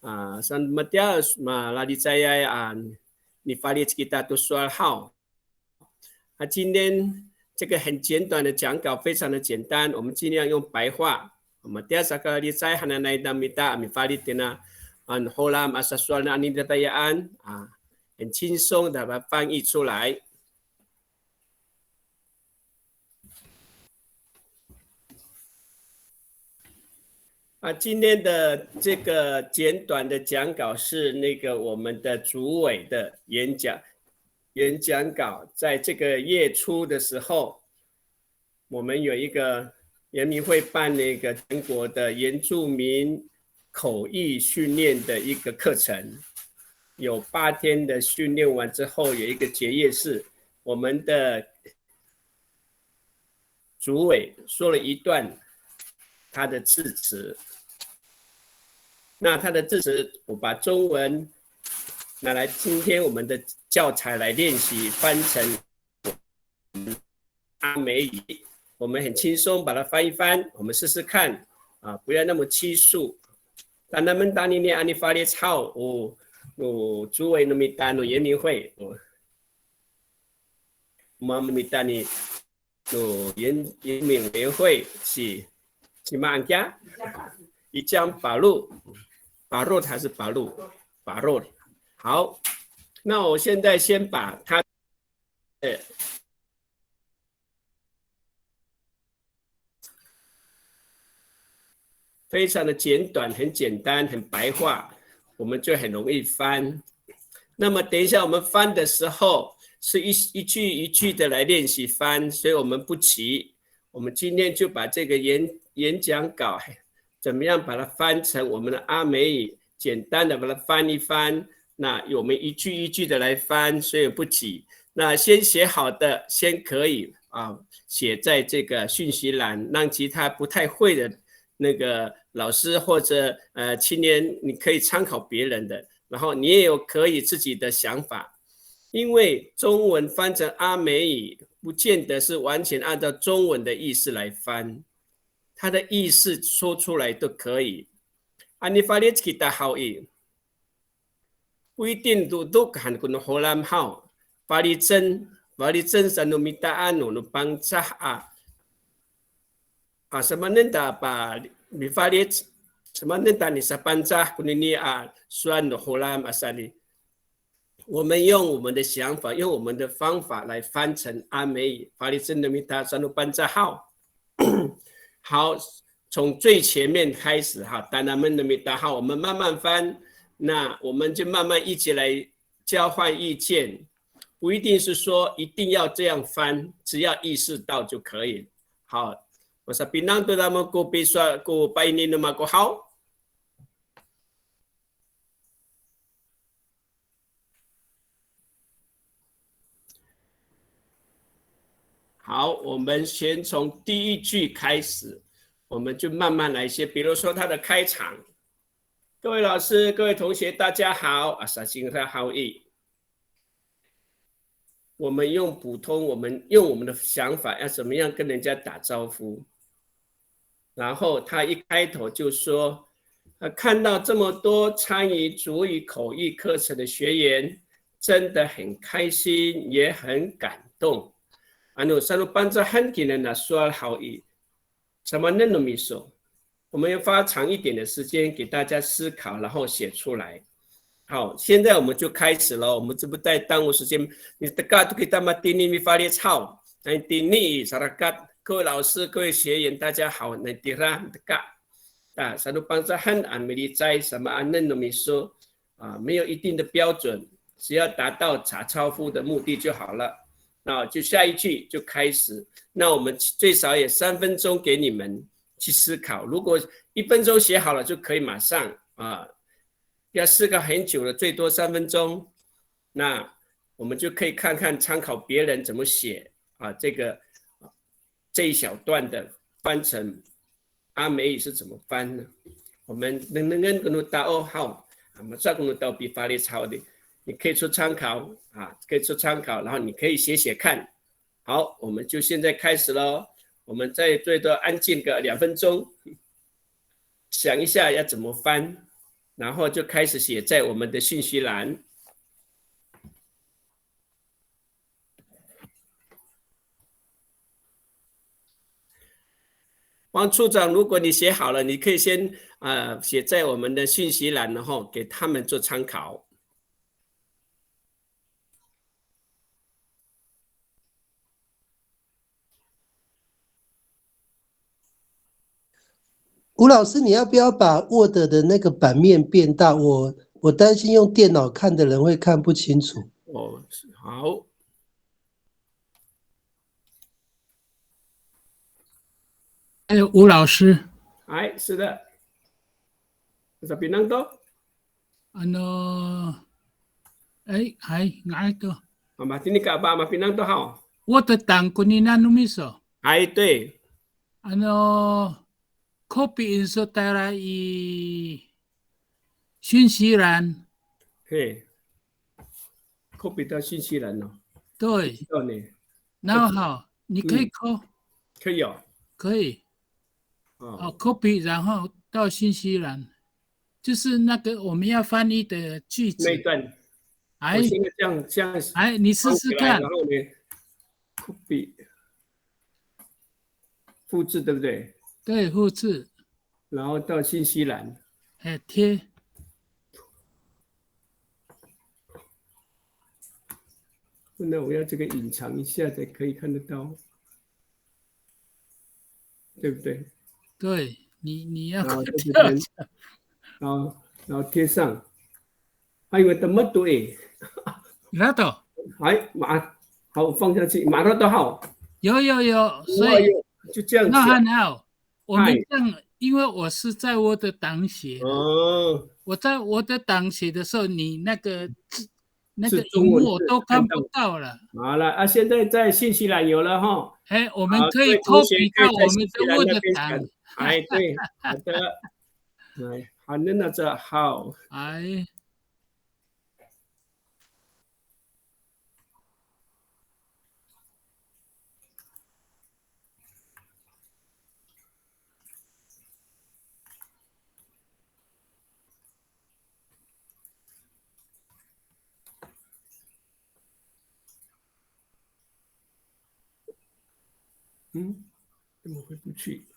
San Matias lali saya你发列kita tu soal好。今天这个很简短的讲稿，非常的简单，我们尽量用白话。Matias sekali saya hana naik dan minta mi falit tina holam asal soal na anindayaan 很轻松的把它翻译出来。今天的这个简短的讲稿是那个我们的主委的演讲稿，在这个月初的时候，我们有一个人民会办那个全国的原住民口译训练的一个课程，有8天的训练完之后，有一个结业式，我们的主委说了一段他的致辞。那他的致辞，我把中文拿来今天我们的教材来练习，翻成阿美语。我们很轻松把它翻一翻，我们试试看不要那么拘束。但他们当年安尼发列操主委那么单原民会我们那么单的原民委员会是嘛安家一江八路。把肉还是把路？把肉。好，那我现在先把它非常的简短，很简单，很白话，我们就很容易翻。那么等一下我们翻的时候，是一句一句的来练习翻，所以我们不急。我们今天就把这个演讲稿。怎么样把它翻成我们的阿美语？简单的把它翻一翻，那我们一句一句的来翻，所以不急。那先写好的，先可以写在这个讯息栏，让其他不太会的那个老师或者青年，你可以参考别人的，然后你也有可以自己的想法。因为中文翻成阿美语，不见得是完全按照中文的意思来翻。它的意思说出来都可以。你发列kita好意，不一定都看可能荷兰好。发列真三努米达安努帮扎什么能打把你发列什么能打你是帮扎可能你算的荷兰啥的。我们用我们的想法，用我们的方法来翻成阿美语。发列真努米达三努帮扎好。好，从最前面开始当然们的没打好，我们慢慢翻，那我们就慢慢一起来交换意见，不一定是说一定要这样翻，只要意识到就可以。好，我说Pinang tu lama ko piswa ko painin nama ko好。好，我们先从第一句开始，我们就慢慢来写。比如说它的开场，各位老师、各位同学，大家好，萨辛特好意。我们用普通，我们用我们的想法，要怎么样跟人家打招呼？然后他一开头就说，看到这么多参与族语口译课程的学员，真的很开心，也很感动。selalu pancahan kita nak soal好意，什么内容说？我们要花长一点的时间给大家思考，然后写出来。好，现在我们就开始了，我们这不带耽误时间。你dekat kita matini mi falia chao， 那ini sarakat， 各位老师、各位学员，大家好，那dira dekat，selalu pancahan milicai sama内容说没有一定的标准，只要达到查抄夫的目的就好了。那就下一句就开始，那我们最少也3分钟给你们去思考。如果1分钟写好了就可以马上要思考很久了，最多3分钟。那我们就可以看看参考别人怎么写这一小段的翻成阿美语是怎么翻呢？我们能够到好，我们再能到比法律抄的。你可以做参考可以做参考，然后你可以写写看。好，我们就现在开始咯。我们再最多安静个2分钟，想一下要怎么翻。然后就开始写在我们的信息栏。王处长，如果你写好了，你可以先写在我们的信息栏，然后给他们做参考。吴老师，你要不要把 Word 的那个版面变大？我担心用电脑看的人会看不清楚。哦，好。哎，吴老师，哎，是的。Sabi nang to? 哎，的，好吧，听你搞吧，马平浪都好。我的档给你那弄没说，哎，对，copy 印刷带来以讯息栏，嘿，copy 到信息栏了。对，到呢，然后好，你可以可以哦。可以，copy 然后到信息栏，就是那个我们要翻译的句子那一段，哎我现在这样哎，你试试看，然后呢，copy 复制，对不对？对，复制，然后到信息栏，哎，贴，那我要这个隐藏一下才可以看得到，对不对？对你要然后快在这边，跳然后贴上，还有怎么对？那都哎，好放下去，马上都好。有，所以就这样子。那很好。我们这样，因为我是在我的档写的，我在我的档写的时候，你那个字那个荧幕我都看不到了。好了现在在信息栏有了哈。哎，我们可以 copy 到我们的 Word 档。哎，对，好的。哎，好，那这好。哎。怎么回不去？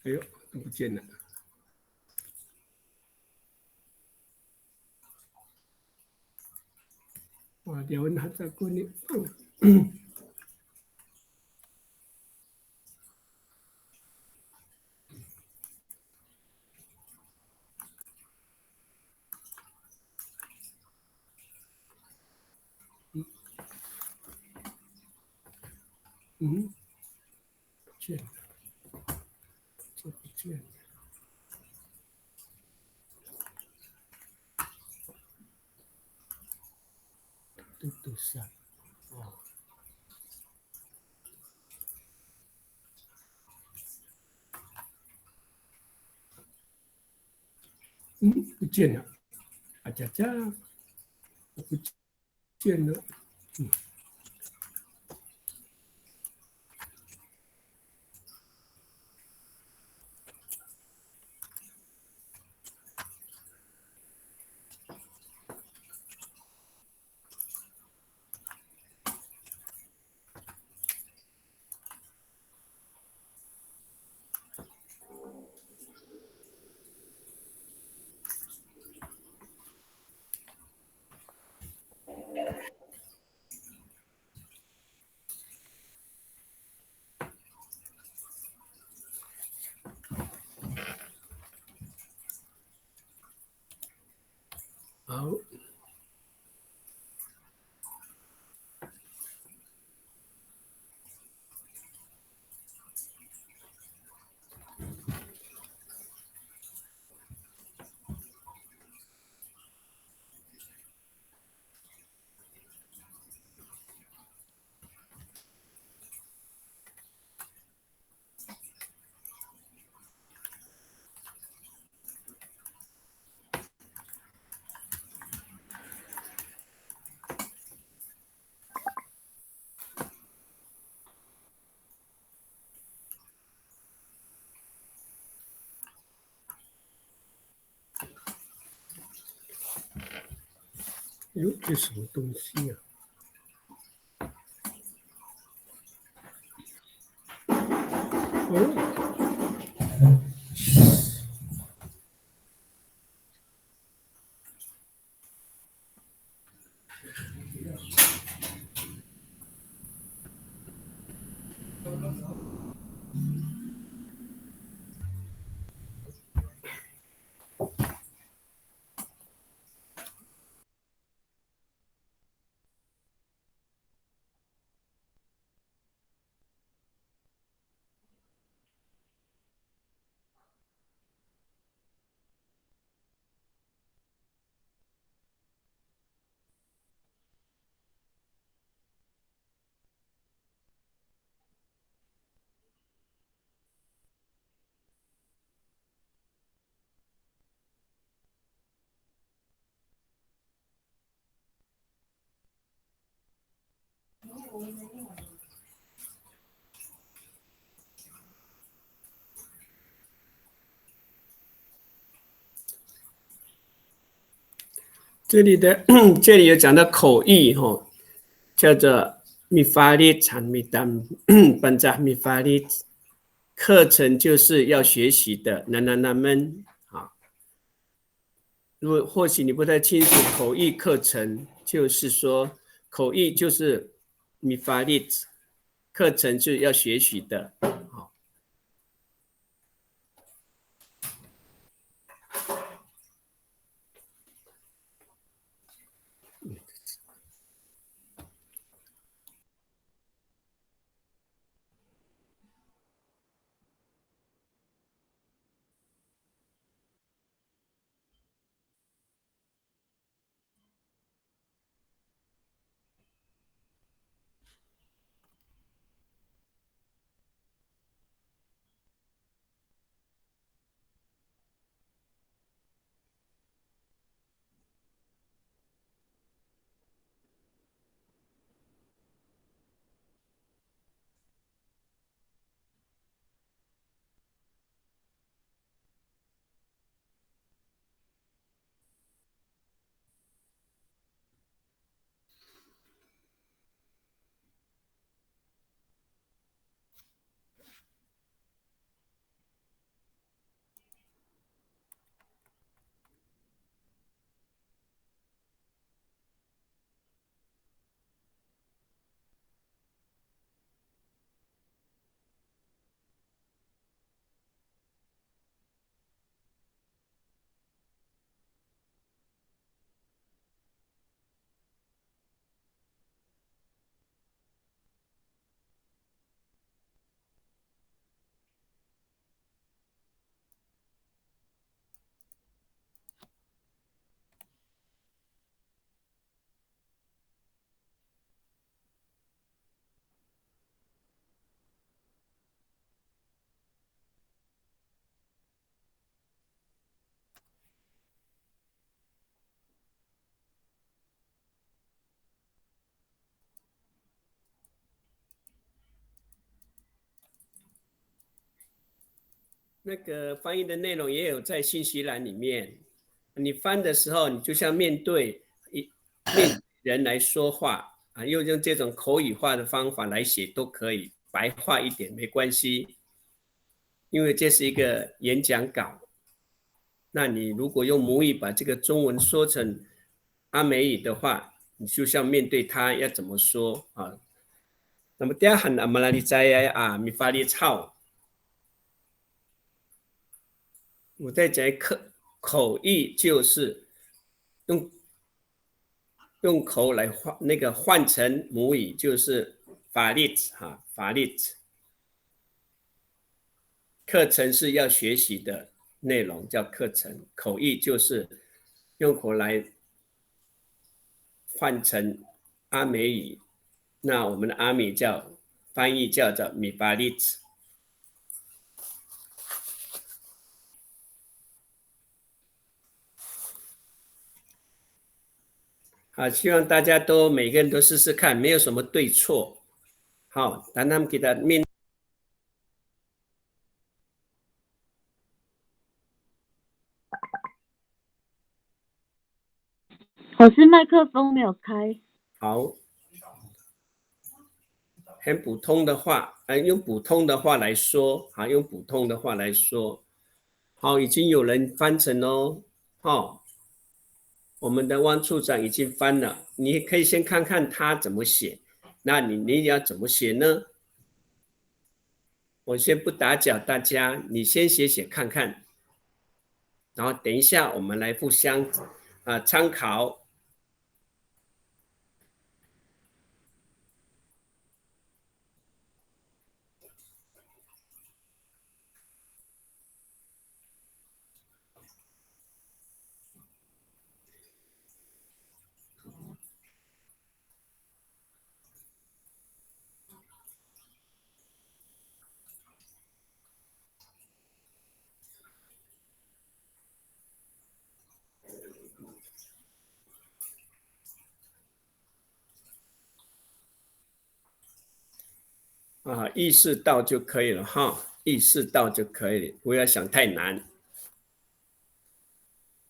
哎呦，都不见了。哇，聊完他再过年。不见了，这不见了。都删。不见了。不见了。好。哟，这什么东西呀？哦。这里的这里有讲到口译哈，叫做米法利产米丹本扎米法利课程就是要学习的，那们啊，如果或许你不太清楚口译课程，就是说口译就是米法利课程就是要学习的，好。那个翻译的内容也有在信息栏里面。你翻的时候，你就像面对人来说话啊，用这种口语化的方法来写都可以，白话一点没关系，因为这是一个演讲稿。那你如果用母语把这个中文说成阿美语的话，你就像面对他要怎么说啊？那么第二行阿马拉里在啊，米法利操。我在讲口译就是用口来换成母语，就是法律哈，法律课程是要学习的内容叫课程，口译就是用口来换成阿美语，那我们的阿美翻译叫做米巴利兹。好，希望大家每个人都试试看，没有什么对错。好，当他们给他面。老师麦克风没有开。好，很普通的话，用普通的话来说，用普通的话来说，好，已经有人翻成哦，我们的汪处长已经翻了，你可以先看看他怎么写，那你要怎么写呢？我先不打搅大家，你先写写看看，然后等一下我们来互相参考。意识到就可以了哈，意识到就可以了，不要想太难。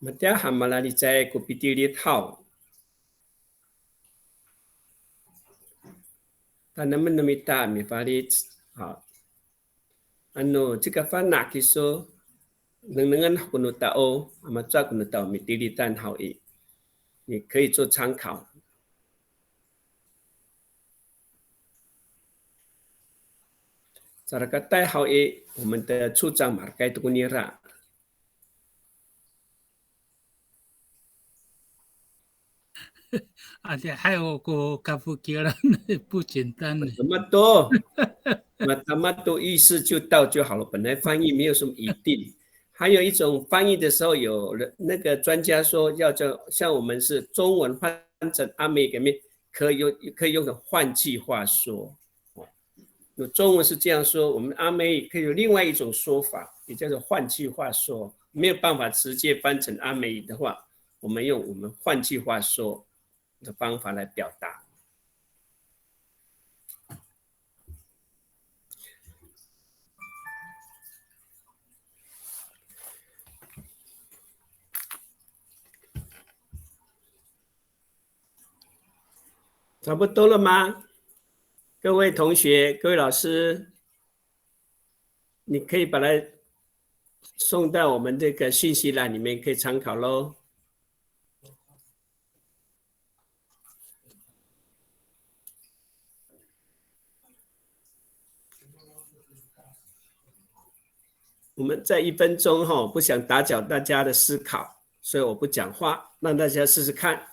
Mata hamala ni cai kopi tiri tau. Tanaman namita mi farit. 好，这个发哪去说，能kuno tao, amatsa kuno tao mi tiri tan hao e， 你可以做参考。Cara kata hao e， 我们的处长马盖图尼拉。而且还有个卡夫吉拉，不简单呢。这么多，那么多意思就到就好了。本来翻译没有什么一定。还有一种翻译的时候，有那个专家说要叫像我们是中文翻成阿美里面，可以用个换句话说，有中文是这样说，我们阿美可以有另外一种说法，也叫做换句话说，没有办法直接翻成阿美的话，我们用我们换句话说的方法来表达。差不多了吗？各位同学，各位老师，你可以把它送到我们这个信息栏里面，可以参考咯。我们在1分钟不想打搅大家的思考，所以我不讲话，让大家试试看。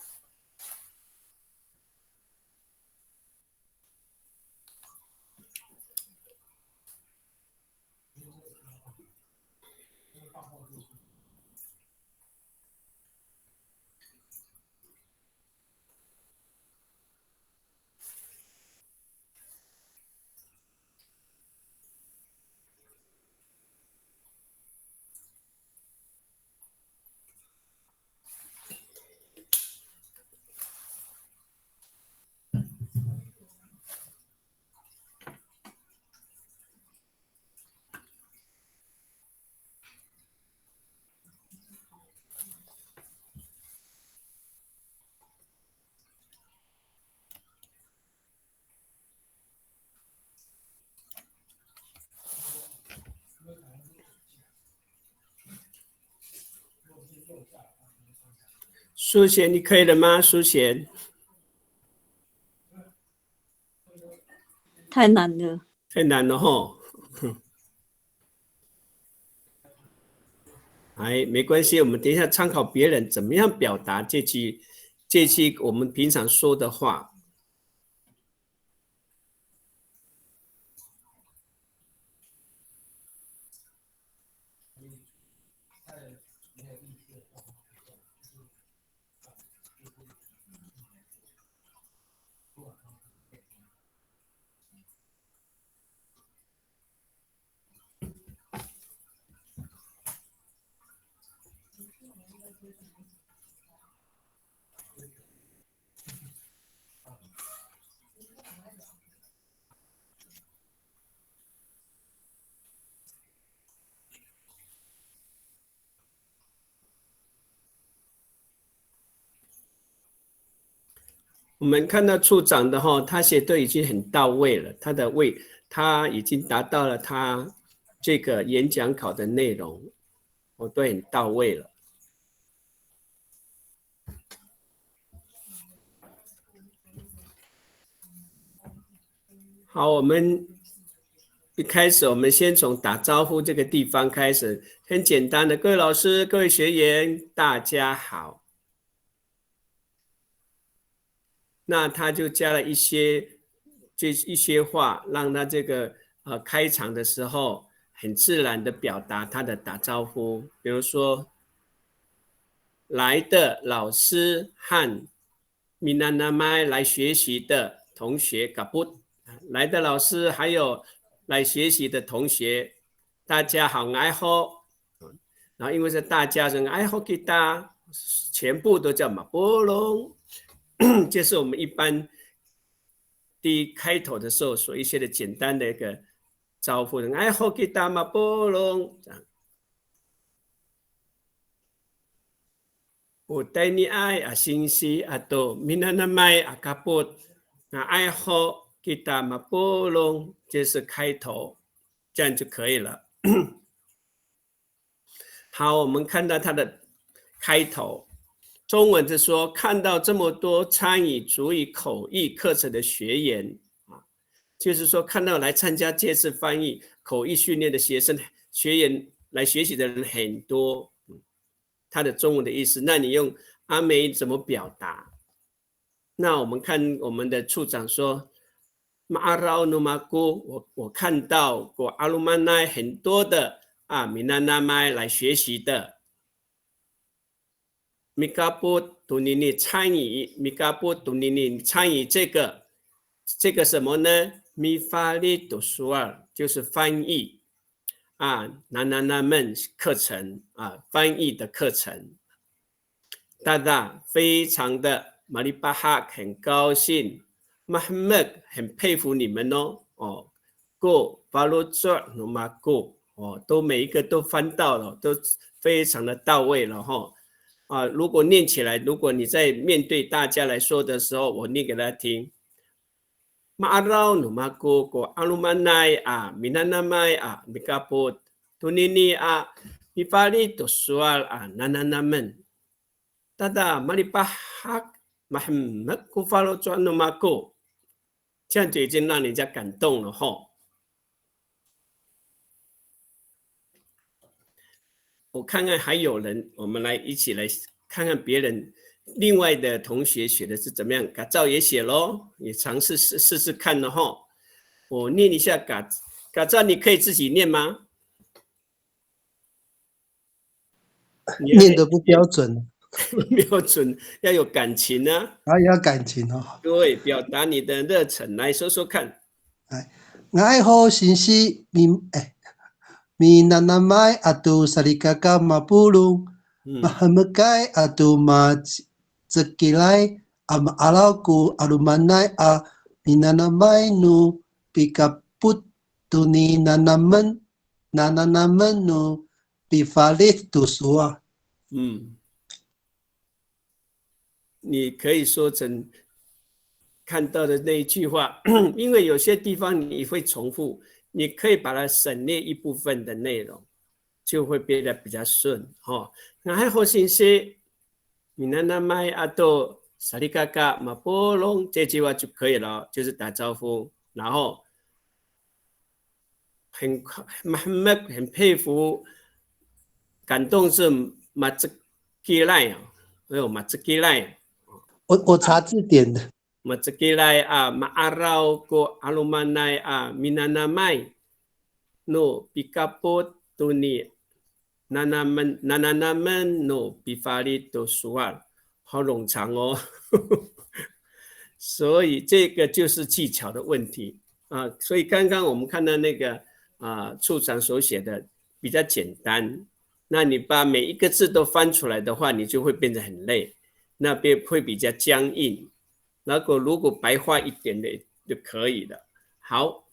苏贤，你可以了吗？苏贤，太难了，太难了吼。哎，没关系，我们等一下参考别人怎么样表达这句我们平常说的话。我们看到处长的他写都已经很到位了，他已经达到了他这个演讲考的内容，都很到位了。好，我们一开始我们先从打招呼这个地方开始，很简单的，各位老师、各位学员，大家好。那他就加了一些话，让他这个开场的时候很自然的表达他的打招呼，比如说来的老师和米娜娜麦来学习的同学嘎布，来的老师还有来学习的同学，大家好，爱好，然后因为是大家人爱好给大，全部都叫马波隆。这是我们一般第一开头的时候所一些的简单的一个招呼人，哎，好，给大马波隆，我带你爱啊，信息啊，都闽南那麦啊，卡波，那爱好给大马波隆，这是开头，这样就可以了。好，我们看到它的开头。中文是说，看到这么多参与族语口译课程的学员就是说看到来参加这次翻译口译训练的学员来学习的人很多，他的中文的意思，那你用阿美怎么表达？那我们看我们的处长说，马绕努马古，我看到过阿鲁曼奈很多的闽南那麦来学习的。米嘎波杜尼尼参与，米嘎波杜尼尼参与这个什么呢？米法利读书就是翻译那们课程翻译的课程。大大非常的马里巴哈很高兴，马哈麦很佩服你们过巴罗佐努马过都每一个都翻到了，都非常的到位了如果念起来，如果你在面对大家来说的时候，我念给大家听。马绕努马古过阿鲁曼奈米南那麦米嘎波图尼尼米法利读书那们，大大马里巴哈马哈麦古法罗转努马古，这样就已经让人家感动了我看看还有人，我们一起来看看别人另外的同学写的是怎么样。嘎照也写咯，也尝试试试看了我念一下嘎照，你可以自己念吗？念得不标准，标准要有感情要感情对，表达你的热忱，来说说看。爱好信息Mi nanamai atu sarikaka mapulung mahamakai atu mazekilai alauku alumanai minanamai nu pikaput tuni nananamen nu pifalit tusua。你可以说成看到的那一句话，因为有些地方你会重复。你可以把它省略一部分的内容，就会变得比较顺那还好信息，你那麦阿多萨利嘎嘎马波隆这句话就可以了，就是打招呼，然后很佩服，感动是马兹基赖马兹基赖，我查字典的。Mazekilai maarau ko alumanai minanamai no pikapot tuni nananamen no pifalito sual， 好冗长所以这个就是技巧的问题所以刚刚我们看到那个处长所写的比较简单，那你把每一个字都翻出来的话，你就会变得很累，那会比较僵硬。如果白话一点的就可以了。好，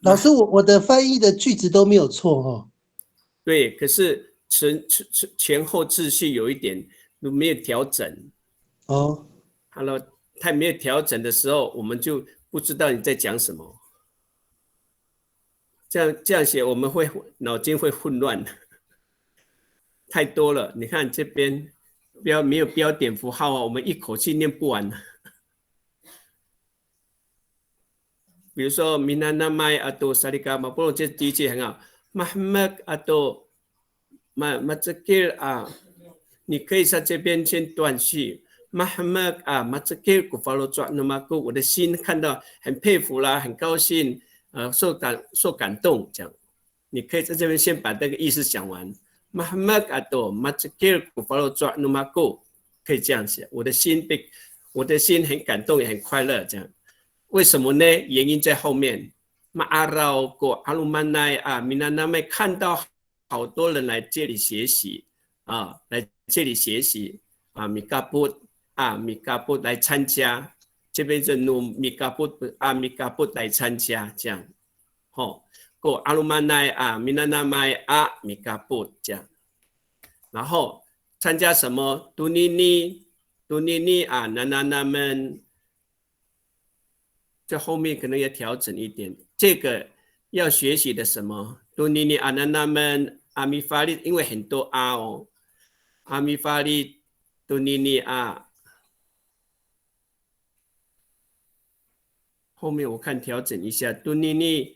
老师，我的翻译的句子都没有错对，可是前后秩序有一点没有调整。哦，好了，太没有调整的时候，我们就不知道你在讲什么。这样写，我们会脑筋会混乱，太多了。你看这边没有标点符号啊，我们一口气念不完。比如说 Minana Mai atau Sarika Mapolo 这第一句很好 ，Muhammad atau Mazakir 啊，你可以在这边先断句。Muhammad 啊 Mazakir Kufalo Tuan Namaku， 我的心看到很佩服啦，很高兴，受感动这样。你可以在这边先把这个意思讲完。Muhammad atau Mazakir Kufalo Tuan Namaku， 可以这样写，我的心很感动也很快乐这样。为什么呢？原因在后面。Ma'arau ko alumanai 啊 ，Minanamai 看到好多人来这里学习啊，来这里学习啊 ，Mikabut 啊 ，Mikabut 来参加，这边是 no Mikabut 啊 ，Mikabut 来参加这样，ko alumanai 啊 ，Minanamai 啊 ，Mikabut 这样，然后参加什么 ？Tunini 啊 ，Nananaman。这后面可能要调整一点，这个要学习的什么？多尼尼阿南那们阿米法利，因为很多啊哦，阿米法利多尼尼啊，后面我看调整一下，多尼尼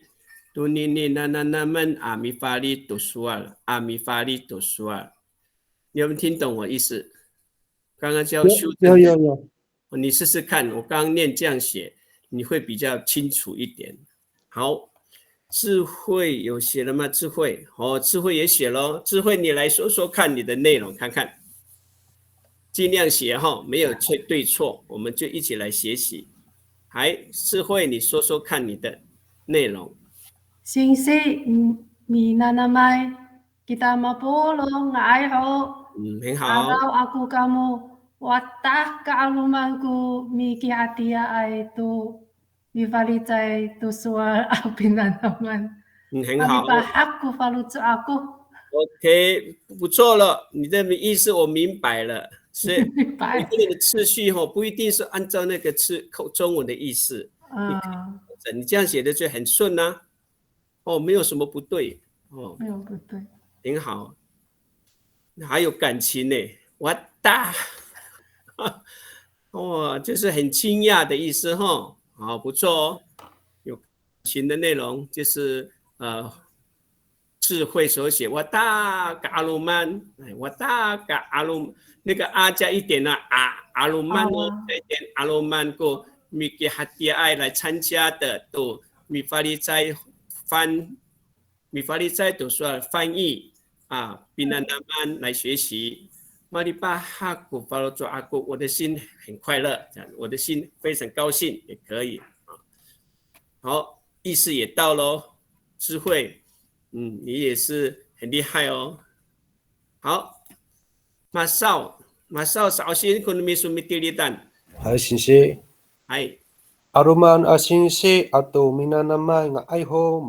那们阿米法利读书啊，阿米法利读书啊，你有没有听懂我意思？刚刚叫修正，有，你试试看，我刚刚念这样写。你会比较清楚一点。好，智慧有写了吗？智慧智慧也写咯。智慧，你来说说看你的内容，看看，尽量写没有对错，我们就一起来学习。智慧，你说说看你的内容。Singsi minanamai kita mapulong ngaiho. 很好。Araw aku kamu watah kaalumanku miki atia aitu mifalitai tu sual apinanaman. 很好。Bahakku falutu aku. OK， 不错了，你的意思我明白了。所以你的次序不一定是按照那个中文的意思。你这样写的就很顺啊。没有什么不对。没有不对。很好。还有感情呢，我大。就是很惊讶的意思好，不错哦。有感情的内容就是智慧所写，我大个阿鲁曼，我大个阿鲁，那个阿加一点阿鲁曼加一点阿鲁曼过米给哈迪爱来参加的都米法利在读书翻译比南南曼来学习。马里巴哈古法罗做阿古，我的心很快乐，我的心非常高兴，也可以。好，意思也到咯，智慧，你也是很厉害哦。好，马少首先可能没什么第二单。Sinsi. Aruman asinsi atau minanamay nga ayho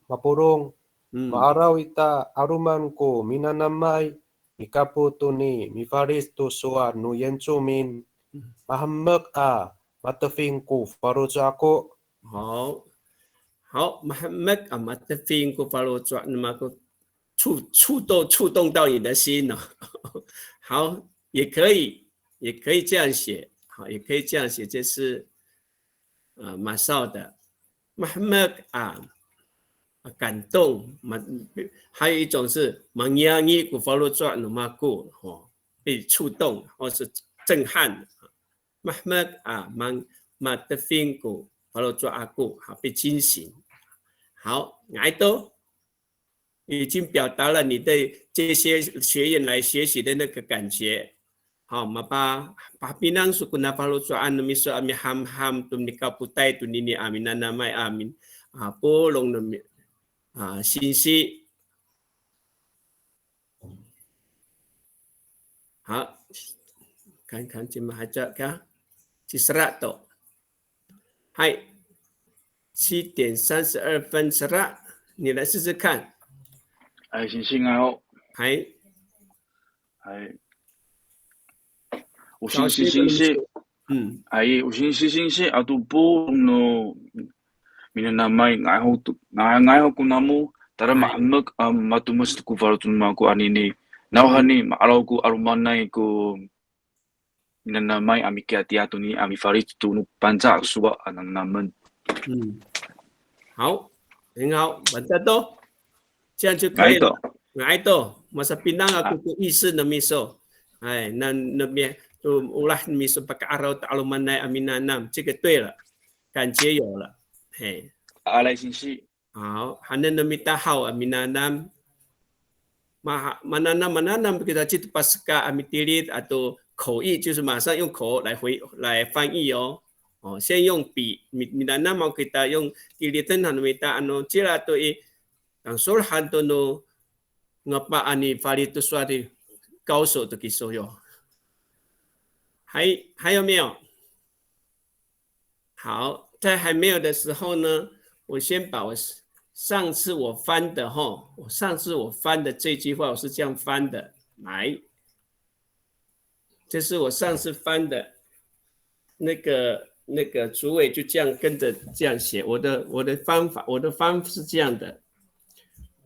mapurong. Maaraw ita aruman ko minanamay. Mikaputo ni mifaris to soa no yensumin mahammak matafing ko faro ako. 好 Muhammad matafing ko faro ako 触动到你的心了。好，也可以这样写，也可以这样写，这是马少的 Muhammad 感动，还有一种是manyangi ku follow tuan namaku 被触动或是震撼。Muhammad matafing ku follow tuan aku 被惊醒。好，爱都已经表达了你对这些学员来学习的那个感觉。好，mapa papinang sukuna follow tuan miso ami ham tumnika putai tunini aminan namai amin polong nami信息。好，看看怎么还这个，serat tu， 嗨，7点32分serat，你来试试看。星星啊哦，嗨，哎，usin-sisi, ai usin-sisi atu po no minanamay ngai ho kunamu tara mahamak matumas ku farutun maku anini nauhani maalau ku arumanai ku minanamay ami kiatiatu ni ami farit tunu panca suwa anang namen。好，很好，完蛋都，这样就可以了。挨到，masa Pinang aku ku isu na miso，哎，那边就ulah miso pakai arau ta'alumanai aminanam，这个对了，感觉有了，嘿。alai sinsi。好，hanan na mitahau aminanam，mananam kita citu pasca amitilit atau 口译，就是马上用口来翻译哦。哦，先用笔，minanam mau kita 用 tilitan hanu mita anu cila tu ang sulhan tu no ngapa ani faritu suari 高手的给所有。还有没有？好，在还没有的时候呢，我先把我上次我翻的这句话，我是这样翻的，来，这是我上次翻的那个主委就这样跟着这样写，我的方法是这样的。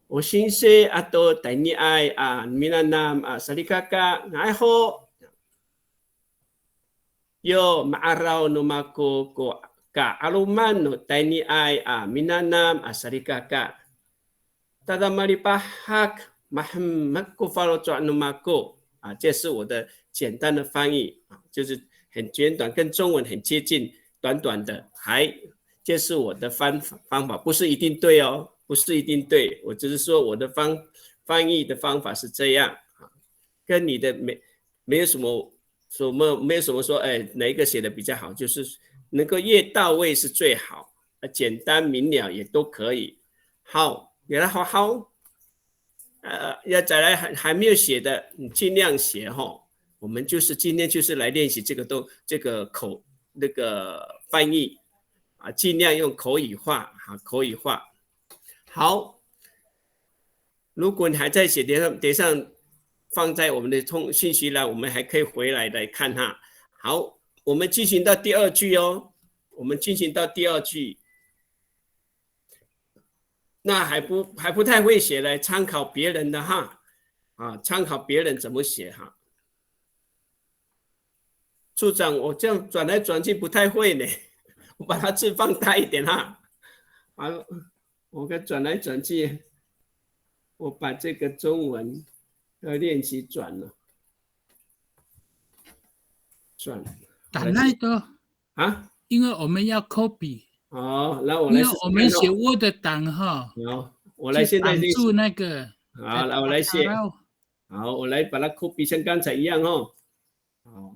我先写atau tani ai minanam salikaka ngaiho yo maarau no mako ko ka aluman no tani ai minanam salikaka tada maripahak mahmak ko falo cho no mako 这是我的简单的翻译就是很简短，跟中文很接近，短短的。这是我的方法，不是一定对哦，不是一定对，我只是说我的翻译的方法是这样，跟你的没有什么说，哎，哪一个写的比较好，就是能够越到位是最好，简单明了也都可以。好，给它好，要再来还没有写的，你尽量写哈。我们今天就是来练习这个那个翻译尽量用口语化口语化。好，如果你还在写，等上放在我们的信息栏，我们还可以回来看哈。好，我们进行到第二句哦，那还不太会写，来参考别人的哈参考别人怎么写哈。处长，我这样转来转去不太会呢，我把它字放大一点哈。好，我跟转来转去，我把这个中文的练习转了。打那个因为我们要 copy。那我来。因为我们写 Word 档哈。好，我来现在挡住那个。好，来我来写。好，我来把它 copy 像刚才一样哦。好。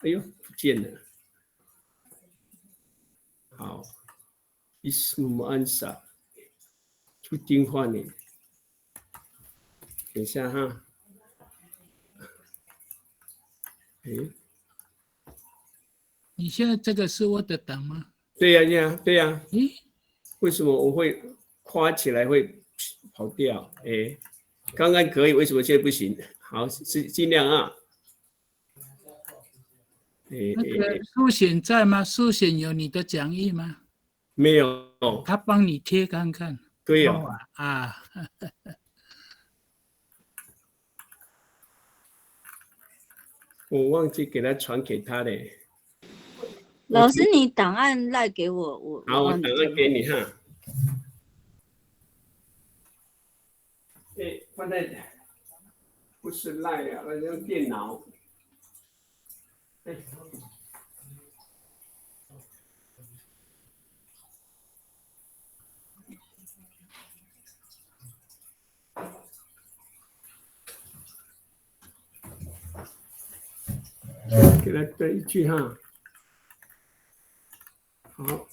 哎呦，不见了。好 ，Ismu Ansa， 出电话呢。等一下哈。你现在这个是我的档吗？对呀。为什么我会夸起来会跑掉？刚刚可以，为什么现在不行？好，尽量啊。那个苏显在吗？苏显有你的讲义吗？没有。他帮你贴看看。对哦。我忘记给他传给他嘞。老师，你档案赖给我，好，我档案给你哈。放在不是赖啊，我用电脑。给他对一句哈。好。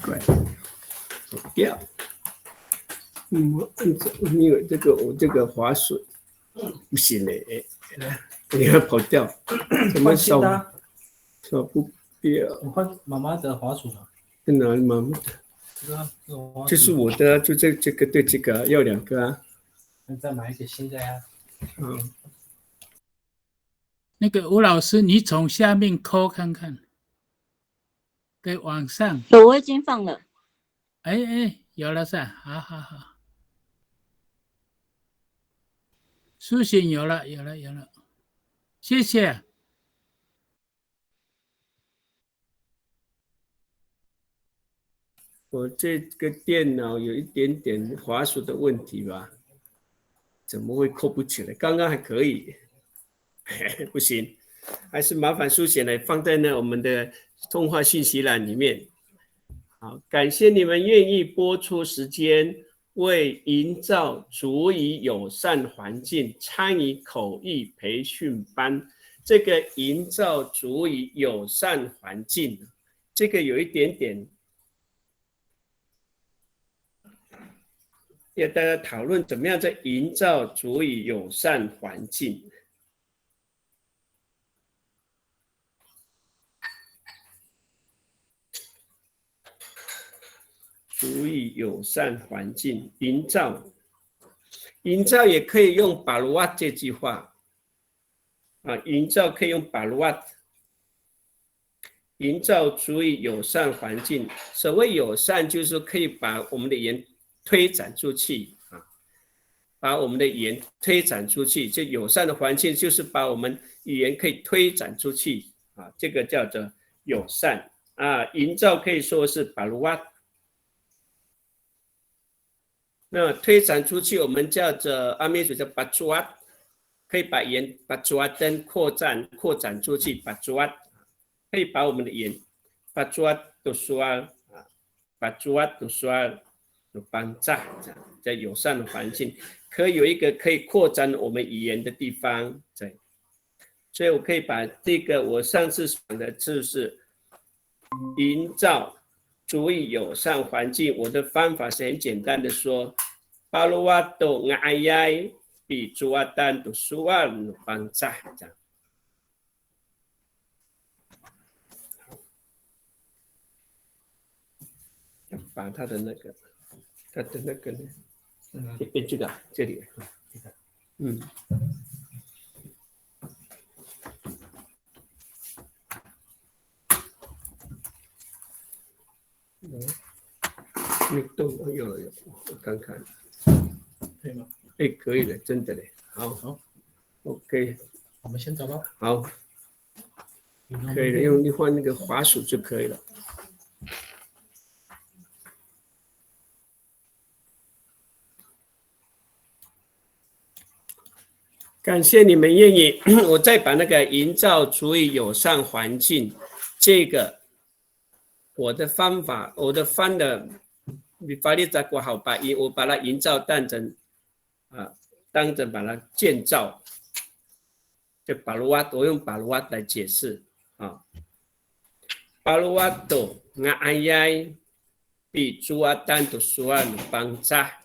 怪，不要。因为我这个滑水不行嘞，你要跑掉，怎么手不掉？你换妈妈的滑鼠吗？在哪里？妈妈的？这是我的，就这个对这个要2个啊。那再买一个新的呀。那个吴老师，你从下面抠看看，对，往上。我已经放了。哎，有了噻，好。苏醒有了，谢谢。我这个电脑有一点点滑鼠的问题吧？怎么会扣不起来？刚刚还可以，不行，还是麻烦苏醒来放在我们的通话信息栏里面。好，感谢你们愿意拨出时间，为营造族语友善环境参与口译培训班。这个营造族语友善环境，这个有一点点要大家讨论怎么样在营造族语友善环境。族语友善环境营造也可以用巴鲁瓦这句话啊，营造可以用巴鲁瓦，营造族语友善环境。所谓友善，就是说可以把我们的语言推展出去啊，把我们的语言推展出去。就友善的环境，就是把我们语言可以推展出去啊，这个叫做友善啊。营造可以说是巴鲁瓦。那推展出去，我们叫做阿美族叫巴朱瓦，可以把语言巴朱瓦灯扩展出去，巴朱瓦可以把我们的语言巴朱瓦都说啊，巴朱瓦都说有帮助，在友善的环境，可以有一个可以扩展我们语言的地方，对，所以我可以把这个我上次讲的就是营造族语友善环境，我的方法是很简单的说，巴鲁瓦都爱耶比族瓦丹都苏瓦有帮助，这样。把它的那个呢，这个这里，有，我看看，可以吗？可以了，真的嘞，好 ，OK， 我们先找吧。好，可以了，用你换那个滑鼠就可以了。感谢你们愿意，我再把那个营造族语友善环境这个我的方法，我的翻的，法律在国好我把它营造当成把它建造，就巴鲁瓦，我用巴鲁瓦来解释啊，巴鲁瓦多爱耶比朱瓦丹都苏安帮扎。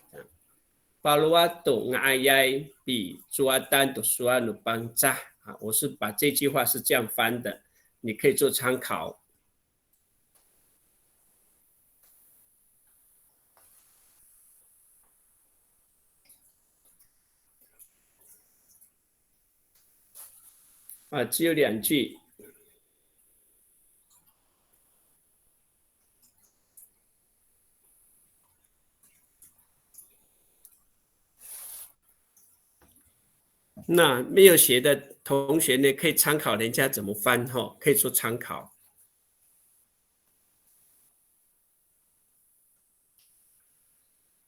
巴鲁瓦都爱耶比朱阿丹都苏安努邦扎啊，我是把这句话是这样翻的，你可以做参考。只有2句。那没有写的同学呢，可以参考人家怎么翻可以做参考。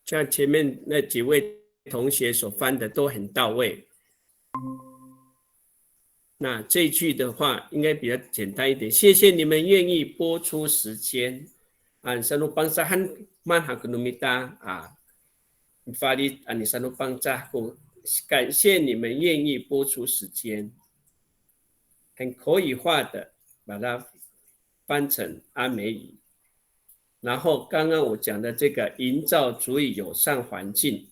像前面那几位同学所翻的都很到位。那这句的话应该比较简单一点，谢谢你们愿意播出时间。sanu bangsahan man hakunumita法律sanu bangsa， 感谢你们愿意播出时间，很口语化的把它翻成阿美语。然后刚刚我讲的这个营造足以友善环境，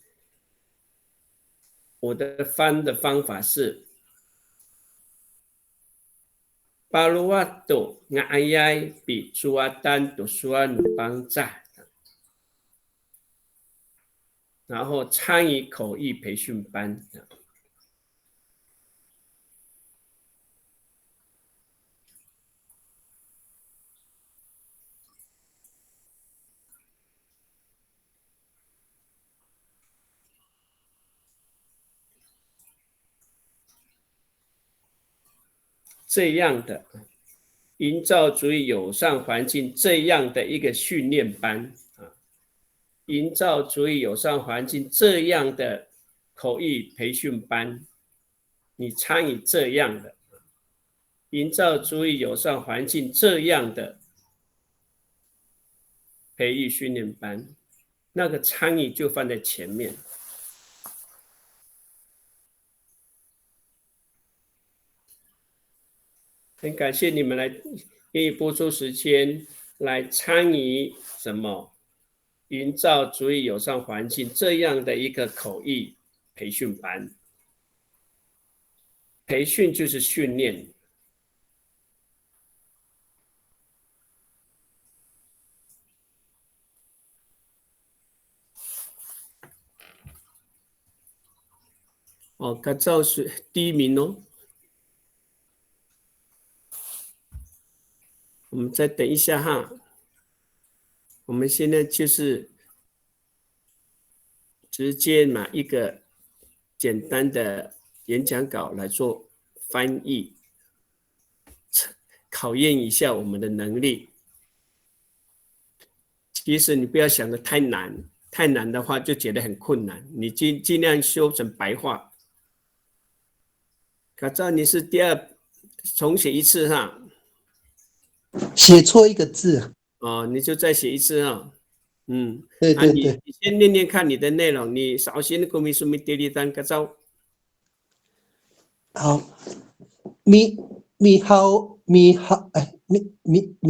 我的翻的方法是Paluwato ngayay bicuatan tusuan bangsa， 然后参与口译培训班。这样的营造足以友善环境，这样的一个训练班营造足以友善环境这样的口译培训班，你参与这样的营造足以友善环境这样的培育训练班，那个参与就放在前面。很感谢你们来愿意播出时间来参与什么营造足以友善环境这样的一个口译培训班。培训就是训练。卡照是第一名哦。我们再等一下哈，我们现在就是直接拿一个简单的演讲稿来做翻译，考验一下我们的能力。其实你不要想得太难，太难的话就觉得很困难，你尽量修成白话。卡照你是第二，重写一次哈。写错一个字你就再写一次哈。对对对，你先念念看你的内容，你首先个咪苏咪第二单卡照。好，咪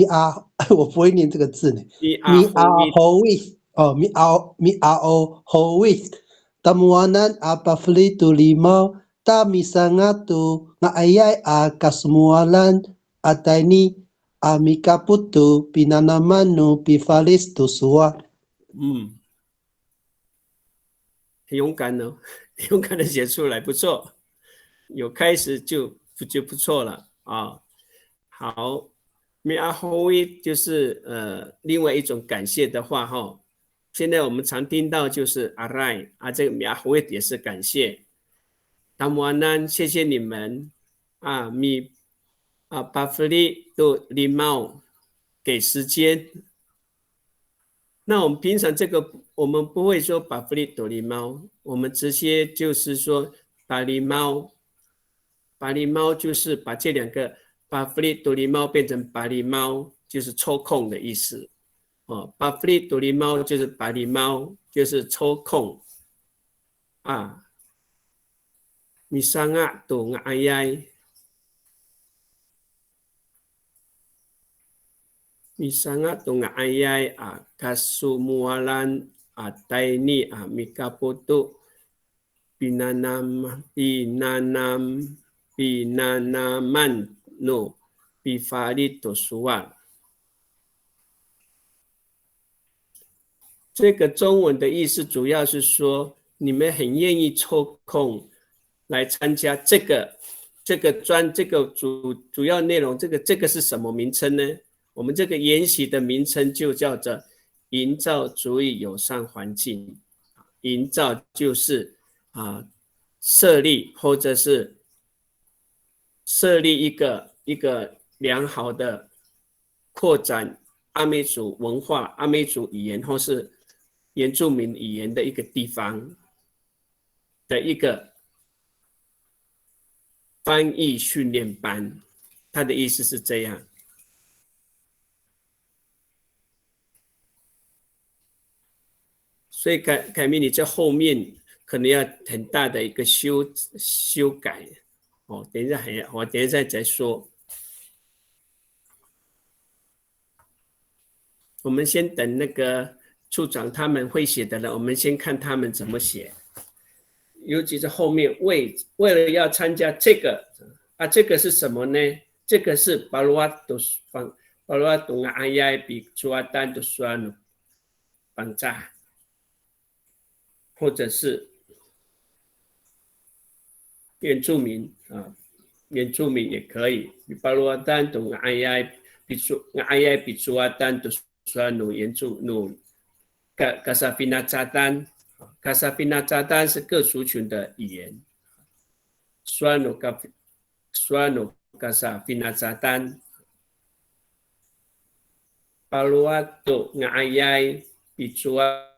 啊，我不会念这个字呢。咪啊好威咪啊好威，tamuanan apa fli tu limau ta misangat tu ngayay kasmualan atani Amika putu pinanamanu pifalis tusua。很勇敢哦，勇敢的写出来，不错，有开始就不错了啊。好 ，mi ahowi 就是另外一种感谢的话哈。现在我们常听到就是 arai 这个 mi ahowi 也是感谢。tamuanan 谢谢你们mi Pafli do limau 给时间。那我们平常这个我们不会说 Pafli do limau， 我们直接就是说把 limau 就是把这两个 Pafli do limau 变成把 limau 就是抽空的意思。Pafli do limau 就是把 limau 就是抽空Misanga do ngayay Misangat tu ngayay kasumualan ataini mikaputu pinanaman no bifarito sual。这个中文的意思主要是说，你们很愿意抽空来参加这个主要内容，这个是什么名称呢？我们这个研习的名称就叫做营造足以友善环境。营造就是设立或者是设立一个良好的扩展阿美族文化、阿美族语言或是原住民语言的一个地方。的一个翻译训练班，他的意思是这样。所以凯明，你在后面可能要很大的一个修改哦。等一下我等一下再说。我们先等那个处长他们会写的了，我们先看他们怎么写。尤其是后面为了要参加这个啊，这个是什么呢？这个是巴鲁瓦多阿亚比朱阿丹的酸绑扎。或者是原住民啊，原住民也可以。巴鲁阿丹懂阿亚比朱阿丹的酸努原住努卡萨菲纳扎丹，卡萨菲纳扎丹是各族群的语言。酸努卡萨菲纳扎丹，巴鲁阿多阿亚比朱阿。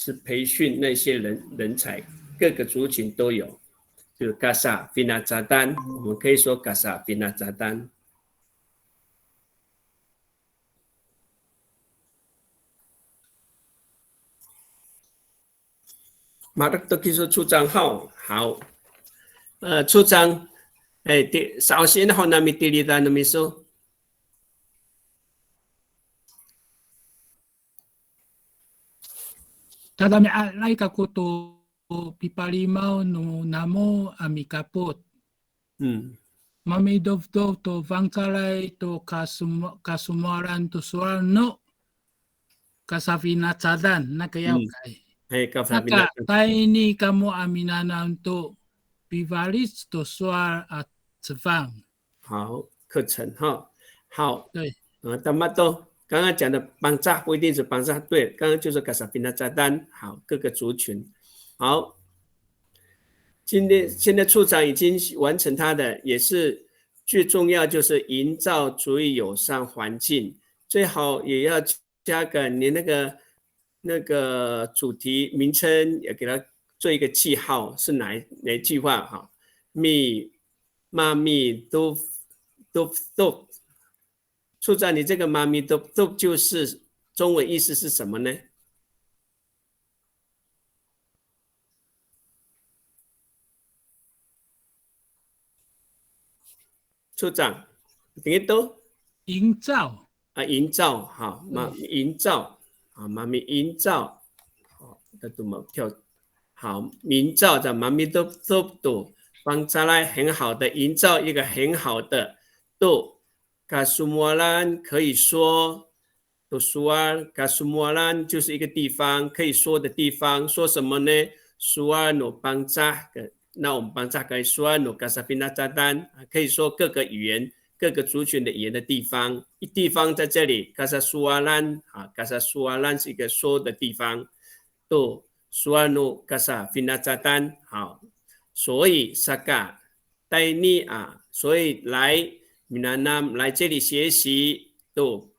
是培训那些人才，各个族群都有，就是嘎萨菲纳扎丹，我们可以说嘎萨菲纳扎丹。马德都可以说处长好，处长，首先好那米地里的那米说。Tadami alai kakuto pipalimau no namo amikapot. Mamidov to vangkalai to kasumaran to suarno kasafinatsadan na kayaw kay. Naka kaini kamu aminanan to pivalis to suar at sevang. 好，课程哈，好，对，大妈都。刚刚讲的邦扎不一定是邦扎，对，刚刚就是卡萨菲纳扎丹，好，各个族群，好，现在处长已经完成他的，也是最重要就是营造族语友善环境，最好也要加个你那个主题名称也给他做一个记号，是哪一句话哈？妈咪都。处长，你这个妈咪都就是中文意思是什么呢？处长，等于都营造啊，营造好，营造啊，妈咪营造，好，这怎么跳？好，营造的妈咪都帮咱来很好的营造一个很好的都。嘎苏莫兰可以说，都苏尔嘎苏莫兰就是一个地方，可以说的地方，说什么呢？苏尔诺邦扎，那我们邦扎可以苏尔诺嘎萨菲纳扎丹，可以说各个语言、各个族群的语言的地方，地方在这里，嘎萨苏阿兰啊，嘎萨苏阿兰是一个说的地方，都苏尔诺嘎萨菲纳扎丹，好，所以萨嘎带你啊，所以来。闽南来这里学习，都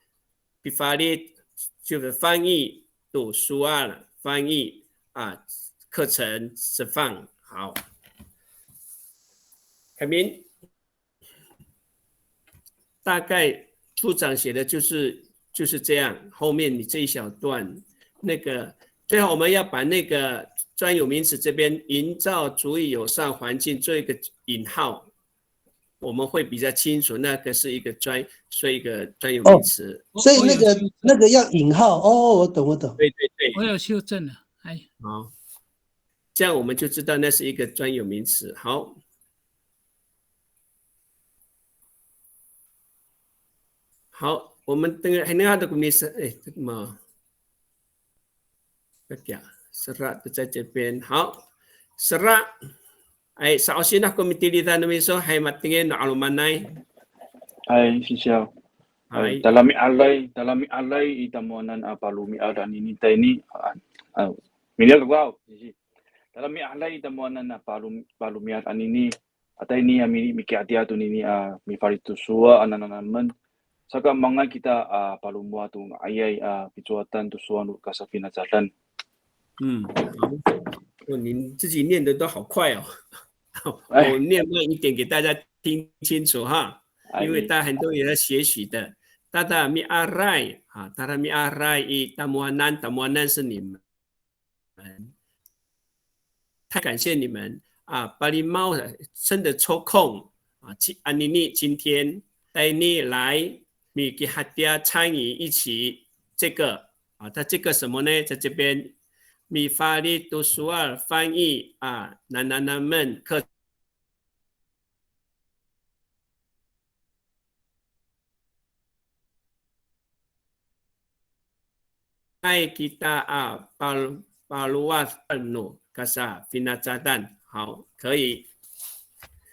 比法律就是翻译，都书啊翻译啊课程释放好。凯明，大概处长写的就是这样，后面你这一小段那个，最后我们要把那个专有名词这边营造族语友善环境做一个引号。我们会比较清楚，那个是一个专有名词，所以那个要引号哦，我懂。对，我有修正了，好，这样我们就知道那是一个专有名词。好，我们等下还能ada komisi，这个嘛，serat在这边，好，serat。哎，首先aku mitilitan miso hai matingin na alumanay. Ay, siya. Ay, talami alay itamuanan palumi ada ini ini minil wow. Talami alay itamuanan palumi at anini atay ni miki atiatu nini mi faritu suwa ananaman saka mga kita palumwa tu ayay picuatan tu suwa nu kasafina zatan. 您自己念的都好快哦，我念慢一点给大家听清楚哈，因为大家很多也在学习的。Tata mi arai tata mi arai i tamuanan 是你们，太感谢你们巴黎猫真的抽空安妮妮今天带你来米给哈迪亚参与一起这个它这个什么呢？在这边。米法利读书翻译男们课爱kita paluas penuh kasa finazatan 好可以，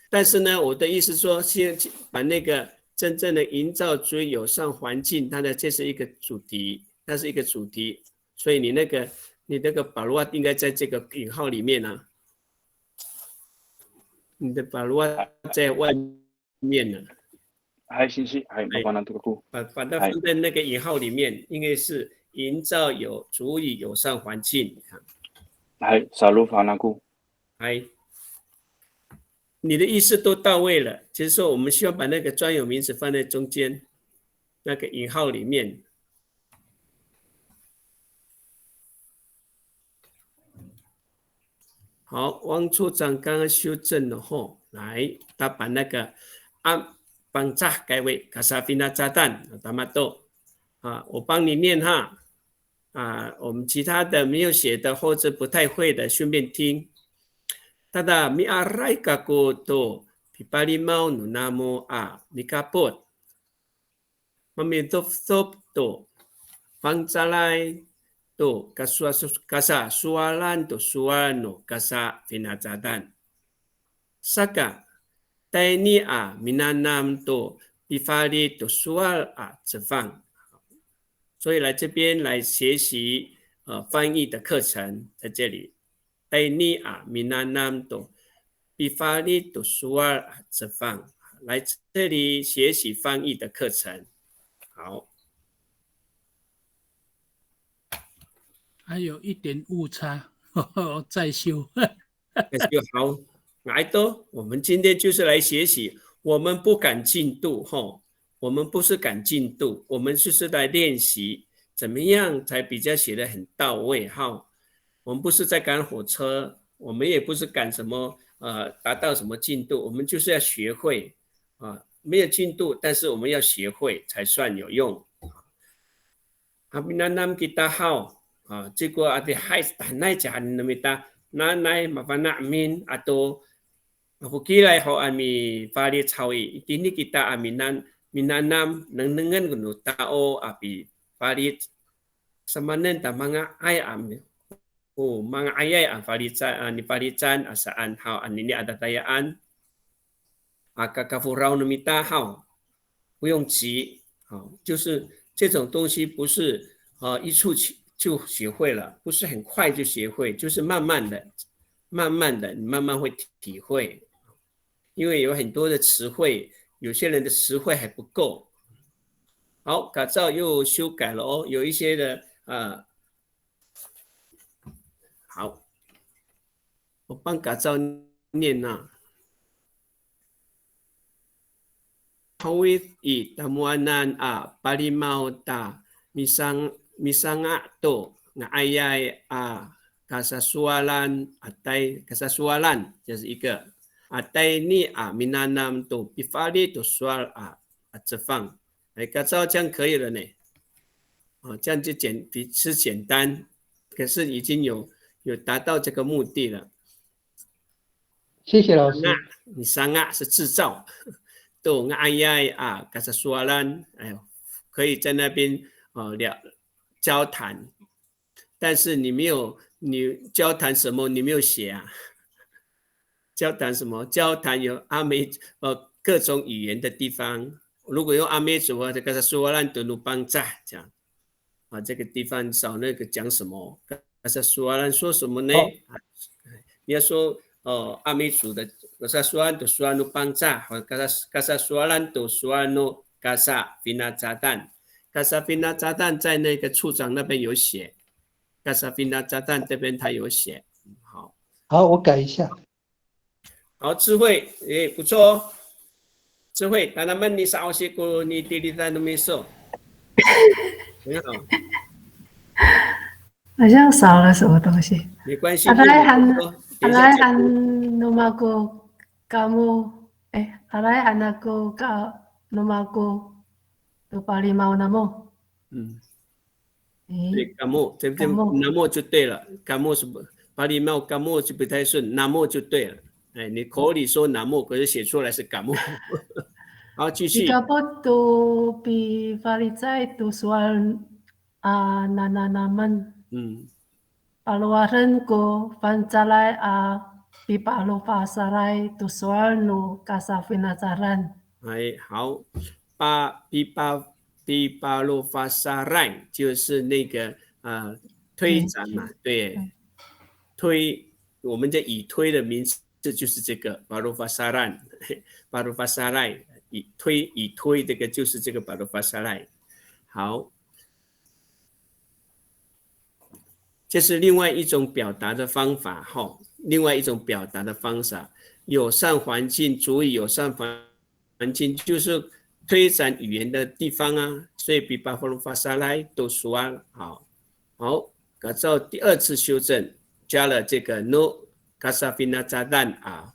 但是呢，我的意思说，先把那个真正的营造最友善环境，这是一个主题，它是一个主题，所以你那个巴鲁瓦应该在这个引号里面啊，你的巴鲁瓦在外面呢。还行，还麻烦这个库。把它放在那个引号里面，应该是营造足以友善环境。还salut烦那库。还，你的意思都到位了，就是说我们需要把那个专有名词放在中间，那个引号里面。好，汪处长刚刚修正了后，来，他把那个帮炸改为卡萨菲纳炸弹，达玛豆我帮你念哈我们其他的没有写的或者不太会的，顺便听。Tada mi arai kako to pipalimau nunamo mi kapot mamitop to pangzalai to kasa sualan to suano kasa finazatan saka taini minanam to pifali to sual直放。所以来这边来学习翻译的课程，在这里。taini minanam to pifali to sual 直放，来这里学习翻译的课程。好。还有一点误差，再修。好，来的，我们今天就是来学习，我们不赶进度我们不是赶进度，我们就是来练习怎么样才比较写得很到位我们不是在赶火车，我们也不是赶什么达到什么进度，我们就是要学会没有进度，但是我们要学会才算有用。Minanam kita hao jika ada hais tanai jahan namita nanai mafana amin atau mapukilai ho ami vari chawi ini kita minanam nengen gunu tao api vari samanen ta mga ay ami mga ayay ang paritan asaan hao anini ada tayaan kakafurau namita hao 不用急就是这种东西不是一触就学会了，不是很快就学会，就是慢慢的你慢慢会体会，因为有很多的词汇，有些人的词汇还不够。好，改造又修改了有一些的好，我帮改造念Hawit I tamuanan palimau ta misanga to nga ayay kasasualan atay kasasualan 这是一个atay ni minanam to pifali to sual 直放改造这样可以了呢这样就是简单，可是已经有达到这个目的了。谢谢老师。misanga 是制造。都ayay kasasualan 可以在那边交谈，但是你交谈什么？你没有写交谈什么？交谈有阿美各种语言的地方。如果用阿美族啊，就跟他说兰德鲁邦扎这样啊，这个地方少那个讲什么？跟他说兰说什么呢？你要说阿美族的，跟他说兰德说兰邦扎，或跟他说兰德说兰诺嘎萨菲纳扎旦，嘎萨菲纳扎旦在那个处长那边有写，嘎萨菲纳扎旦这边他有写。好，我改一下。好，智慧也不错哦。智慧，但他们你少些过你弟弟在都没说，很好。好像少了什么东西。没关系。Alaihan numaku kamu alaihan aku numaku lupalimau namo。对，kamu这边 namo 就对了，kamu 是巴里猫 kamu 就不太顺 ，namo 就对了。你口里说 namo， 可是写出来是 kamu。好，继续。Jika tu pi falicai tu soal nananaman. Paluaran ko pancalai pi palu pasarai tu soal nu kasafinacaran. 好，pi palu pasarai 就是那个推展嘛，对，推我们的以推的名字就是这个 palu pasaran，palu pasarai。以推这个就是这个巴罗法沙赖。好，这是另外一种表达的方法哈，另外一种表达的方法，友善环境，主语友善环境就是推展语言的地方啊，所以比巴罗法沙赖都说啊，好，改造第二次修正，加了这个 no kasafina 炸弹啊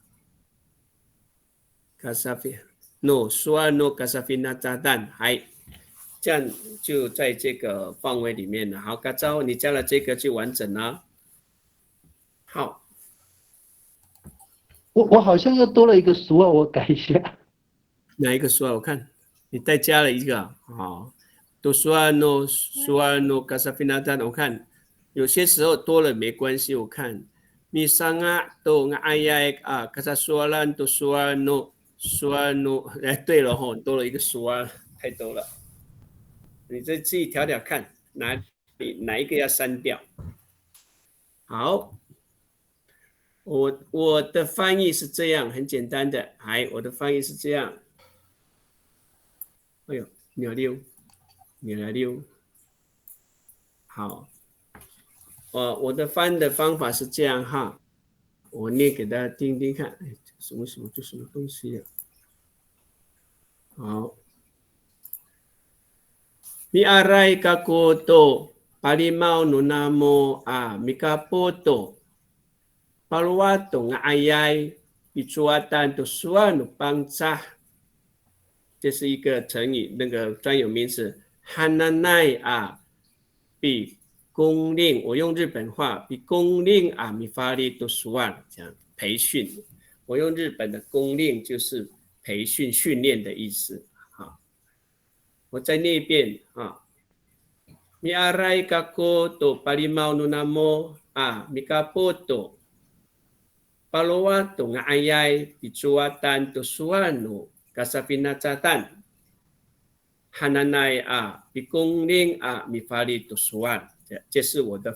，kasafina。No， 说 no kasafina 炸弹，这样就在这个范围里面了。好，嘎招你加了这个就完整了。好，我好像又多了一个说，我改一下。哪一个说？我看你再加了一个，好，都说 no kasafina 炸弹，我看有些时候多了没关系，我看misalnya都哎呀啊，可是说了都说 no。说 no， 对了吼，多了一个说，太多了。你再自己调调看，哪一个要删掉？好，我的翻译是这样，很简单的。我的翻译是这样。哎呦，秒溜。好，我的翻的方法是这样哈，我念给大家听听看。什么这什么东西啊？好 ，Biarai kakoto palimau nunamo mikapoto paluato ngayai bicuatan tusuan bangsa， 这是一个成语，那个专有名词。Hananai比公令，我用日本话，比公令mifari tusuan 这样培训。我用日本的公令就是培训训练的意思。好，我再念一遍啊。Miarai kakoto palimau nunamo mikapoto palowato ngayay picuatan tusuano kasapinacatan hananai pikunling mifari tusuan， 这是我的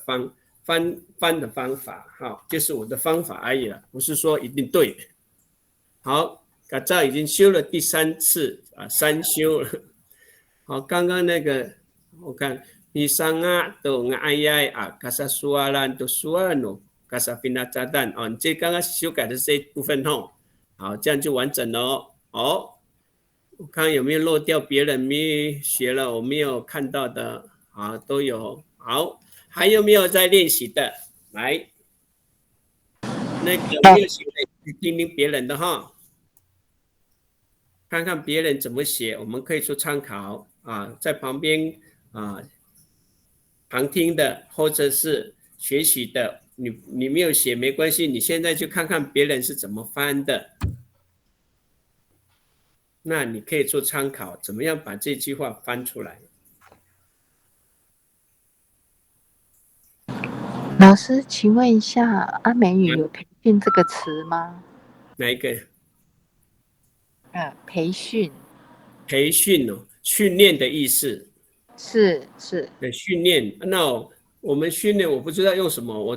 翻的方法，好，就是我的方法而已了，不是说一定对。好，嘎造已经修了第3次3修了。好，刚刚那个我看，Misanga to ngayay kasasualan to suano kasapinacatan， 你这刚刚修改的这一部分吼，好，这样就完整了哦。我看有没有漏掉别人没学了我没有看到的，好，都有。好，还有没有在练习的？来，那个没有写的，听听别人的哈，看看别人怎么写，我们可以做参考在旁边旁听的或者是学习的，你没有写没关系，你现在就看看别人是怎么翻的，那你可以做参考，怎么样把这句话翻出来。老师，请问一下，阿美语有培训这个词吗？哪一个？培训。培训哦，训练的意思。是。训练，那我们训练我不知道用什么，我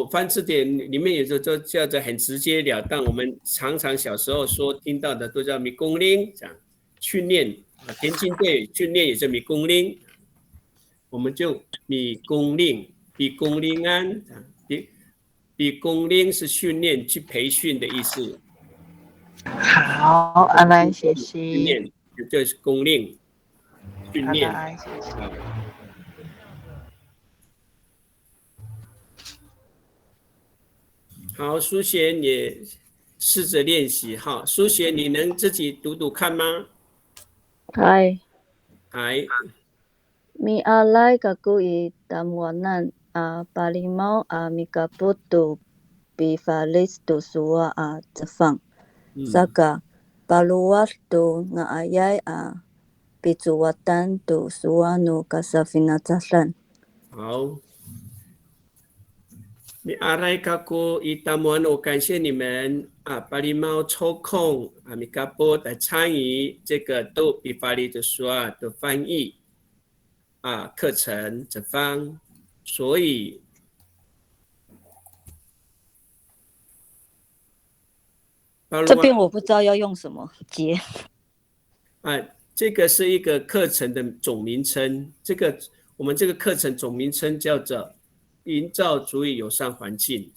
翻字典里面有就叫做很直截了当，我们常常小时候说听到的都叫迷公拎，这样训练田径队训练也是迷公拎，我们就迷公令，比公令安，比公令是训练去培训的意思。好，阿来谢谢。训练就是公令训练。好，苏璇也试着练习哈。苏璇，你能自己读读看吗？嗨。Mi alai kaku I tamuanan palimau mikaput tu bifalis tu suwa Jepang. Saka paluwas tu ngaayay picuwatan tu suwa nu kasafinatasan. 好。你阿赖卡古伊达摩安，我感谢你们巴黎猫抽空米嘎波来参与这个都比法利的书的翻译课程这方，所以这边我不知道要用什么接这个是一个课程的总名称，我们这个课程总名称叫做营造族语友善环境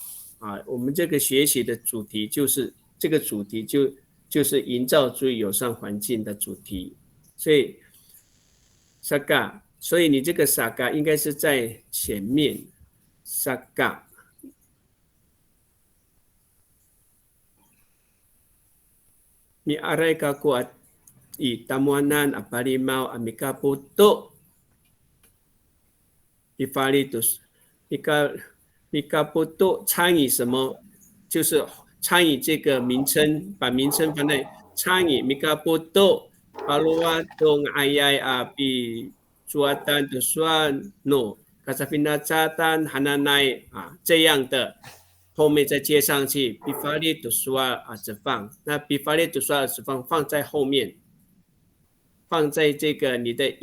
我们这个学习的主题就是这个主题就是营造族语友善环境的主题，所以 Saga， 所以你这个 Saga 应该是在前面 Saga。你阿赖卡古以tamuanan palimau mikaputo ifalitus mikaputo 参与什么？就是参与这个名称，把名称放在参与 mikaputo paluatong ayay api juatan tusuan no kasafinatatan hananai 这样的。后面再接上去 bifali dusua 只放，那 bifali dusua 只放在后面，放在这个你的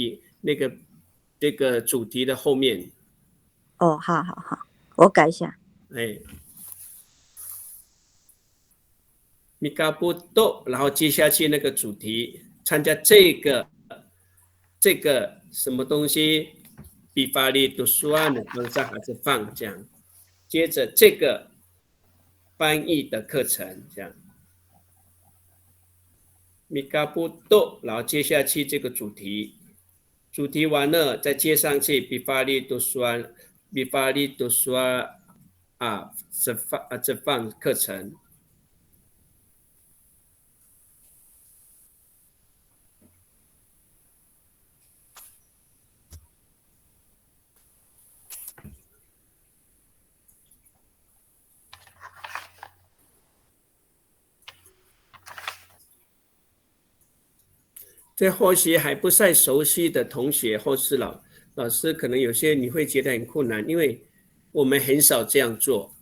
这个主题的后面。好，我改一下。米嘎布多，然后接下去那个主题，参加这个什么东西 bifali dusua 的方式还是放这样，接着这个。翻译的课程这样，米嘎布多，然后接下去这个主题完了再接上去比法利读书这放课程。这或许还不太熟悉的同学或是老师，可能有些你会觉得很困难，因为我们很少这样做。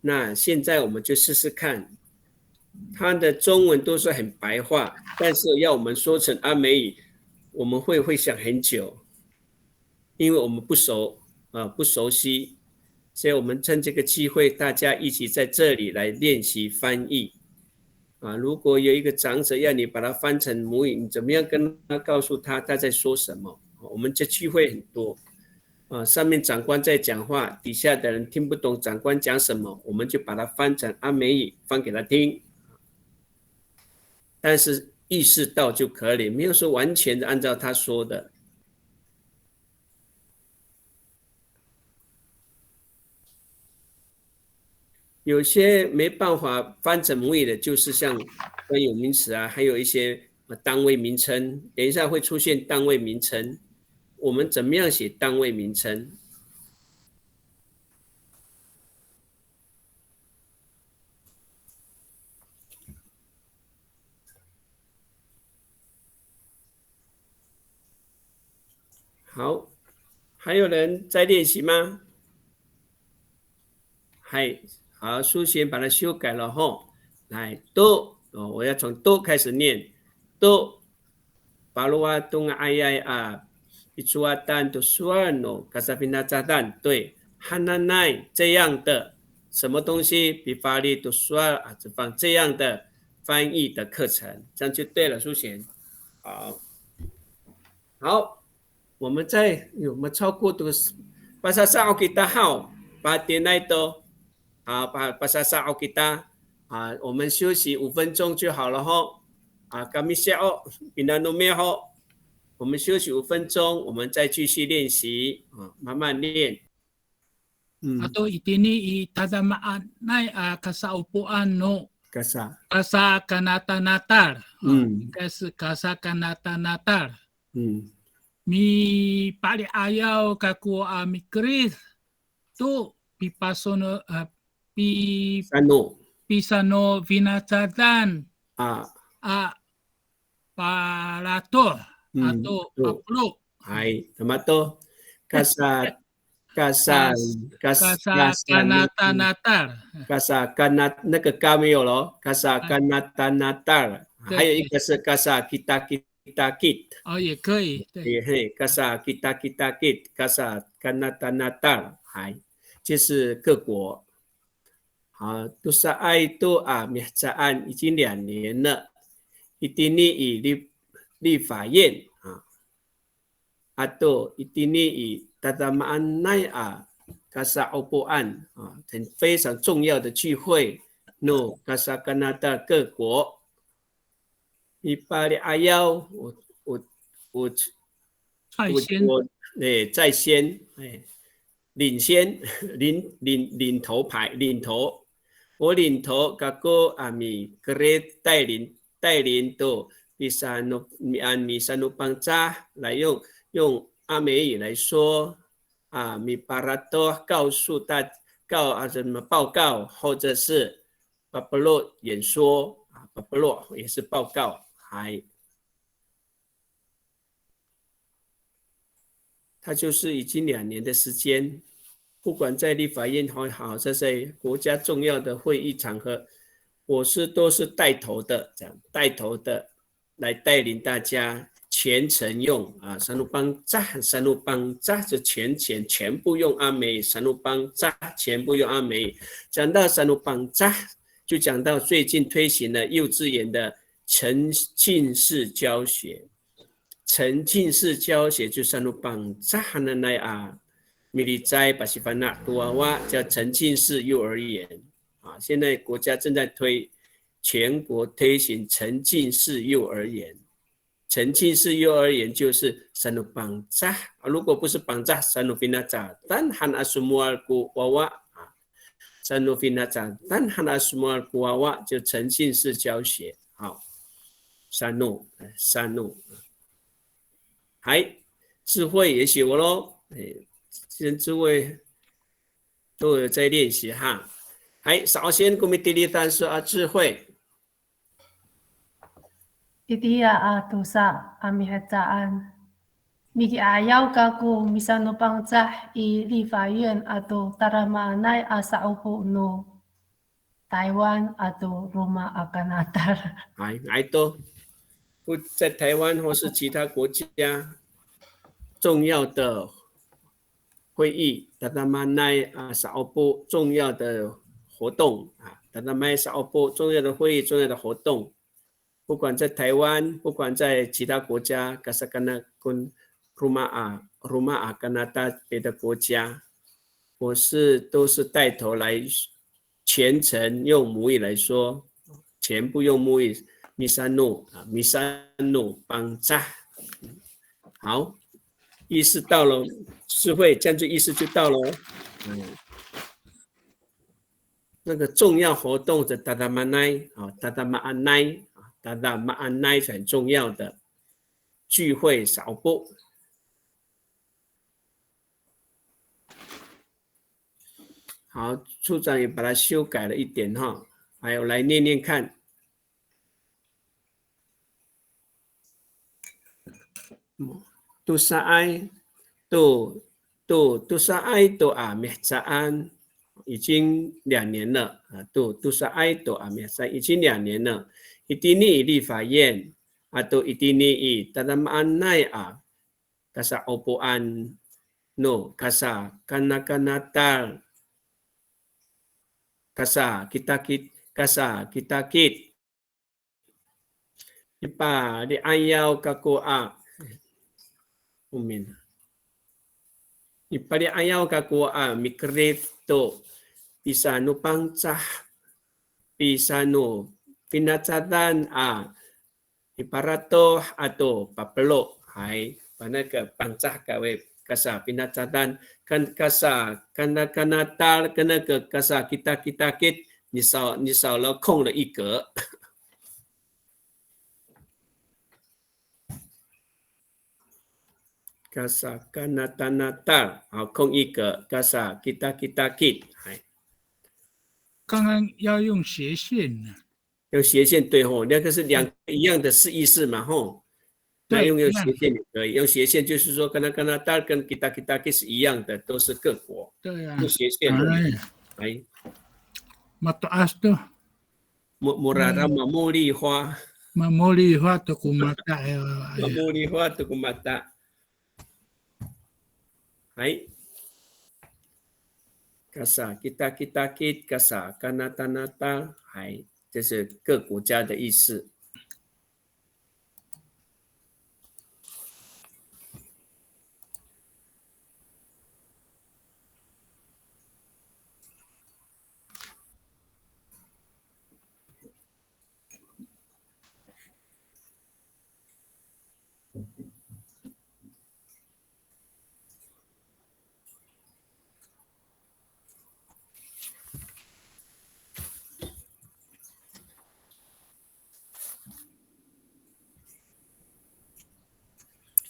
那现在我们就试试看，它的中文都是很白话，但是要我们说成阿美语，我们会想很久，因为我们不熟悉，所以我们趁这个机会，大家一起在这里来练习翻译。如果有一个长者要你把它翻成母语，你怎么样跟他告诉他在说什么？我们这聚会很多上面长官在讲话，底下的人听不懂长官讲什么，我们就把它翻成阿美语翻给他听，但是意识到就可以，没有说完全的按照他说的。有些没办法翻成母语的，就是像专有名词还有一些单位名称，等一下会出现单位名称，我们怎么样写单位名称？好，还有人在练习吗？好，苏贤把它修改了来都哦，我要从都开始念，都巴鲁瓦东阿呀啊，伊楚阿丹都苏尔诺卡萨宾纳扎丹，对，汉娜奈这样的什么东西，比法利都苏尔啊，这放这样的翻译的课程，这样就对了，苏贤。好，好，我们有没有超过多？Bahasa Sao kita hao, perhatian itu, bahasa Sao kita, 我们休息5分钟就好了哈。kami siap, pindah nomor ho. 我们休息5分钟，我们再继续练习慢慢练。Atau itini itadamaan nay kasaupuan no. Kasa kanata natal. Kasa kanata natal. Mi pali ayaw kaku mikris tu pipasono pisano vinatsadan palato atau paplo. Hai, tamato kasa kanata natal. kasa kanat 那个高没有了，kasa kanata natal， 还有一个是 kasa kita kit， 也可以，对，kasa kita kit，kasa kanata natal， 这是各国。好，都是爱都mihcaan 已经2年了，itini以立法院atau itini 以tatamaan nay kasa opoan 非常重要的聚会 no kasa Kanada 各国。Ipali ayaw 我在先领先领头牌领头，我领头kako ami great 带领都bisa sanupang cha 来用阿美语来说mi parato 告诉什么报告，或者是 Papalo 演说Papalo 也是报告。他就是已经2年的时间，不管在立法院好，在国家重要的会议场合，我都是带头的，这样带头的来带领大家全程用三路邦扎就全部用阿美，三路邦扎全部用阿美。讲到三路邦扎，就讲到最近推行了幼稚园的沉浸式教学。沉浸式教学就三路邦扎的那米利斋巴西凡纳杜娃娃叫沉浸式幼儿园现在国家正在全国推行沉浸式幼儿园。沉浸式幼儿园就是三路邦扎如果不是邦扎三路宾纳扎但汉阿苏穆尔古娃娃三路宾纳扎但汉阿苏穆尔古娃娃就沉浸式教学。好，三路智慧也学过咯，现在智慧都有在练习哈。首先我们第一单词智慧。Itiya tusa amihetsaan. Miki ayaw kaku misano pangcah I 立法院 atau taramanay sa upo no Taiwan atau Roma akan atar. Ito不在台湾或是其他国家重要的会议 tatamanay sa upo 重要的活动tatamanay sa upo 重要的会议重要的活动。不管在台湾，不管在其他国家 ，Kasakana kun Roma akan ada 别的国家，我都是带头来全程用母语来说，全部用母语 misano邦扎。好，意识到了，智慧这样就意识就到了。那个重要活动的tatamanay 是很重要的聚会少不。好，处长也把它修改了一点哈，还有来念念看。Tu saay tu saay mihcaan 已经2年了啊，都是爱多阿米塞，已经2年了。一定你立法院啊，都一定你dalam anai kasa opoan no kasa kanakanatal kasa kitakit ipa di ayaw kako umin ipa di ayaw kako mikret to pisano pangcah pisano pinatatan iparato atau papelo hai pada ke pangcah kawe kasa pinatatan kan kasa kana tal kena ke kasa kita kit 你少了空了一格kasa kana tal 好空一格 kasa kita kit hai 刚刚要用斜线呢，用斜线对吼，那个是2个一样的意思嘛吼。那用斜线也可以，用斜线就是说跟大跟 kita 是一样的，都是各国。对啊。用斜线。哎。mataas to. Murara mamuli hoa. Mamuli hoa to kumata. Mamuli hoa to kumata. 哎。kasa kita kit kasa kanata 哎，这是各国家的意思。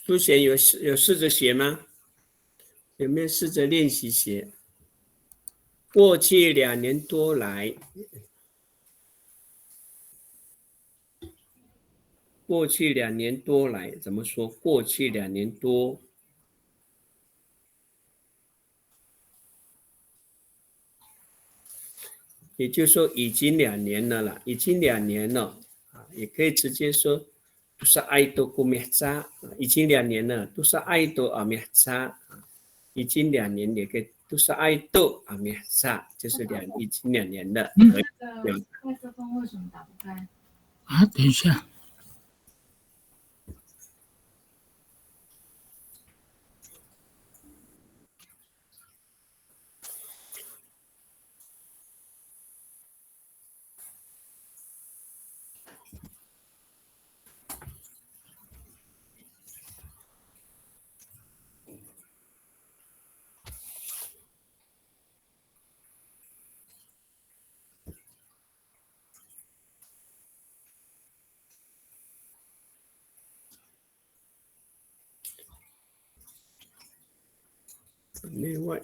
书写有试着写吗？有没有试着练习写？过去2年多来，过去2年多来怎么说？过去2年多，也就是说已经2年了啦，已经2年了啊，也可以直接说。都是爱多古米扎，已经2年了，都是爱多阿米扎，已经2年也可以，都是爱多阿米扎，就是已经2年了。麦克风为什么打不开？啊，等一下。内外。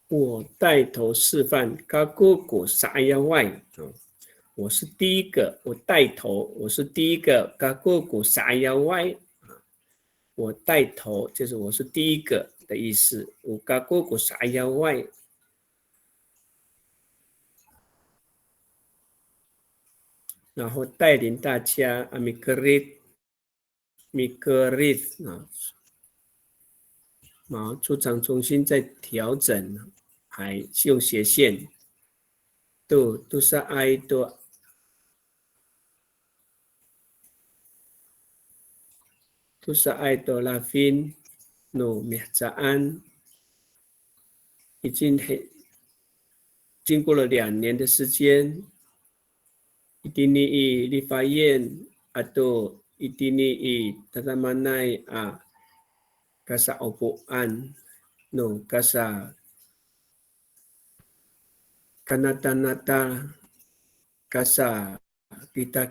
我带头示范嘎咕咕撒呀外，我是第一个，我带头，我是第一个嘎咕咕撒呀外，我带头就是我是第一个的意思。我嘎咕咕撒呀外，然后带领大家米格瑞啊，出场重新再调整。还用斜线，都是爱多，都是爱多拉芬，no 灭扎安，已经经过了2年的时间，一定你立法院atau一定你tatamanai kasa opoan no kasa kanata kasa kita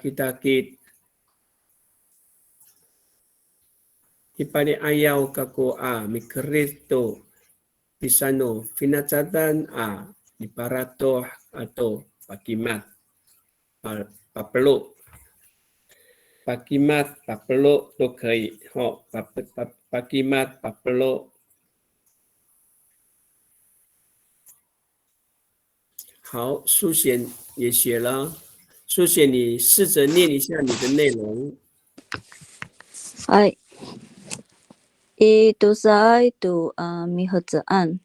ipani ayaw kako mikrito pisano finatatan iparato atau pakimat papelo papelo 都可以pakimat papelo 好，书写也写了，书写你试着念一下你的内容。はい。Saya itu mihajaan.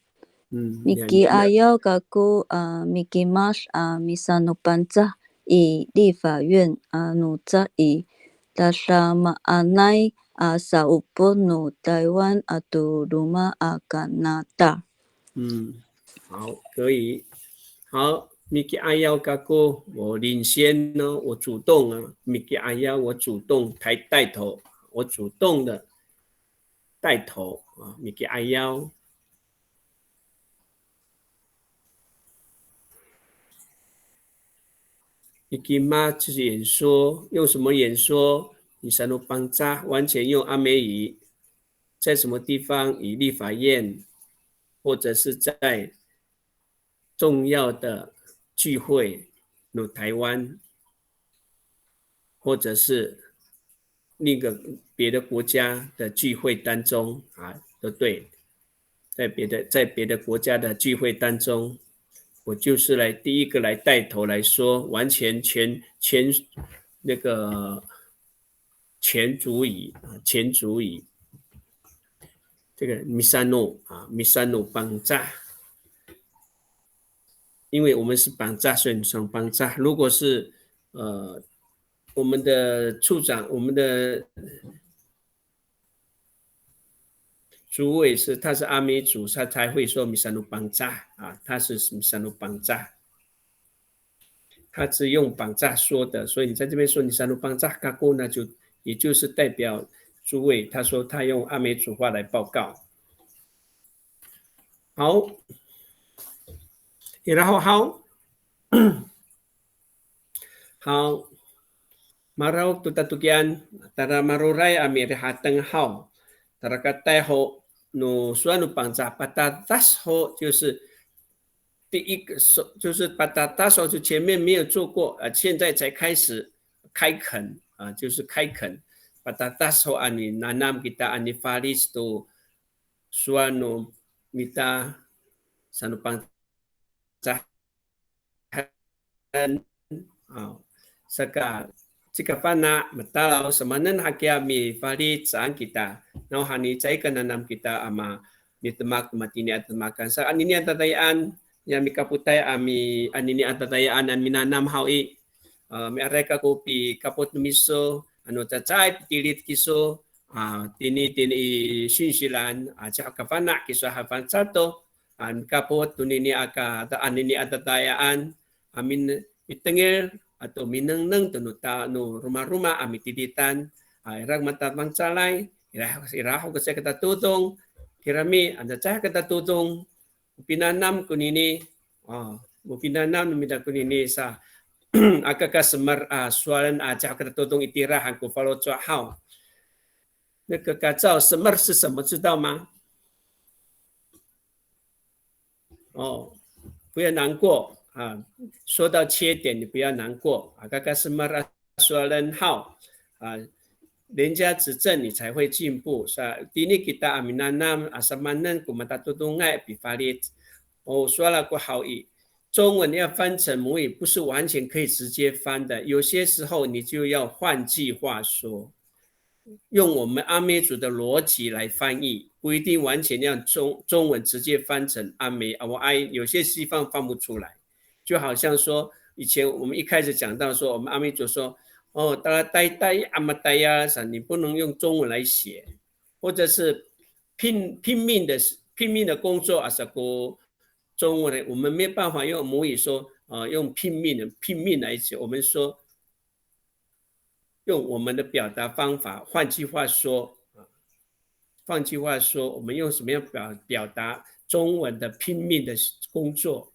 Miki ayaw kaku Miki Mas misano panca di 法院nu za dasama anay sa upo nu Taiwan atau rumah Kanada。好，可以。好 ，Miki ayaw kaku 我领先呢，我主动啊 ，Miki ayaw 我主动带头，我主动的带头啊 ，Miki ayaw。Miki Ma 就是演说，用什么演说？以三路邦扎完全用阿美语，在什么地方？以立法院，或者是在重要的聚会，如台湾，或者是另一个别的国家的聚会当中都对，在别的国家的聚会当中。我就是第一个来带头来说，完全全那个全主语全主语，这个 Misano Misano 绑架，因为我们是绑架，所以双绑架。如果是我们的处长，我们的主委他是阿美族，他才会说米山鲁绑架他是米山鲁绑架，他是用绑架说的，所以你在这边说米山鲁绑架，嘎过呢也就是代表主委，他说他用阿美族话来报告。好，然后好，marau tutatukian tara maruray amirhateng hao tara katai ho no suanu bangsa patatas ho 就是第一个就是patatas ho 就前面没有做过现在才开始开垦就是开垦 patatas ho ani nanam kita ani faris tu suanu mita sanu bangsa saka jika pana matalaw samanan hakia mi farid saan kita no hani cai kananam kita ama mitemak matini at makan sa anini atatayaan ya mi kaputay ami anini atatayaan an minanam hawi mi areka ko pi kapot miso ano tacay pitilit kiso tini shinsilan tsaka kapana kiso hafan sato an kapot tunini aka anini atatayaan amin itengel atau minengneng tenuta no rumah-rumah amitiditan irang matabang salay iraho kasi kita tutong kirami anda cah kita tutong pinanam kunini pinanam mida kunini sa akaka semar sualan cah kita tutong itirahan ku follow chua hao 那个改造 semar 是什么知道吗？不要难过说到缺点你不要难过kakak semar soalan hao人家指正你才会进步dini kita aminanam asamanan kumatatutungai bifalit说了过好意中文要翻成母语不是完全可以直接翻的有些时候你就要换句话说用我们阿美族的逻辑来翻译不一定完全让中文直接翻成阿美有些地方翻不出来就好像说以前我们一开始讲到说我们阿美族说大家呆阿玛呆呀你不能用中文来写或者是拼命的工作中文我们没有办法用母语说用拼命来写我们说用我们的表达方法换句话说我们用什么样表达中文的拼命的工作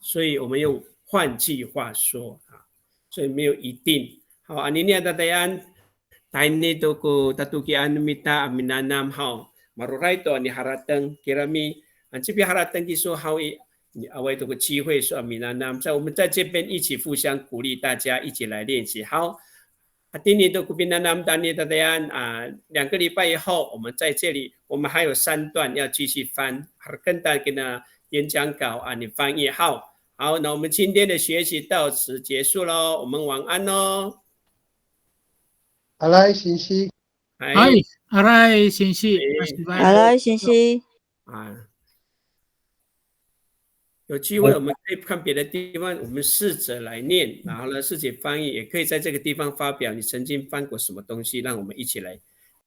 所以我们用换句话说啊，所以没有一定。好，anini tatayan taini toko tatukian mita aminanam hao marurai to ni harateng kirami这边harateng ki说好你为这个机会说aminanam，在我们在这边一起互相鼓励大家一起来练习。好。Atini to kupinanam tani tatayan 2个礼拜以后，我们在这里，我们还有3段要继续翻。跟大家的演讲稿你翻译好。好，那我们今天的学习到此结束喽，我们晚安喽。Alay Shinshi。Alay Shinshi。Alay Shinshi。有机会我们可以看别的地方，我们试着来念，然后呢，试着翻译，也可以在这个地方发表你曾经翻过什么东西，让我们一起来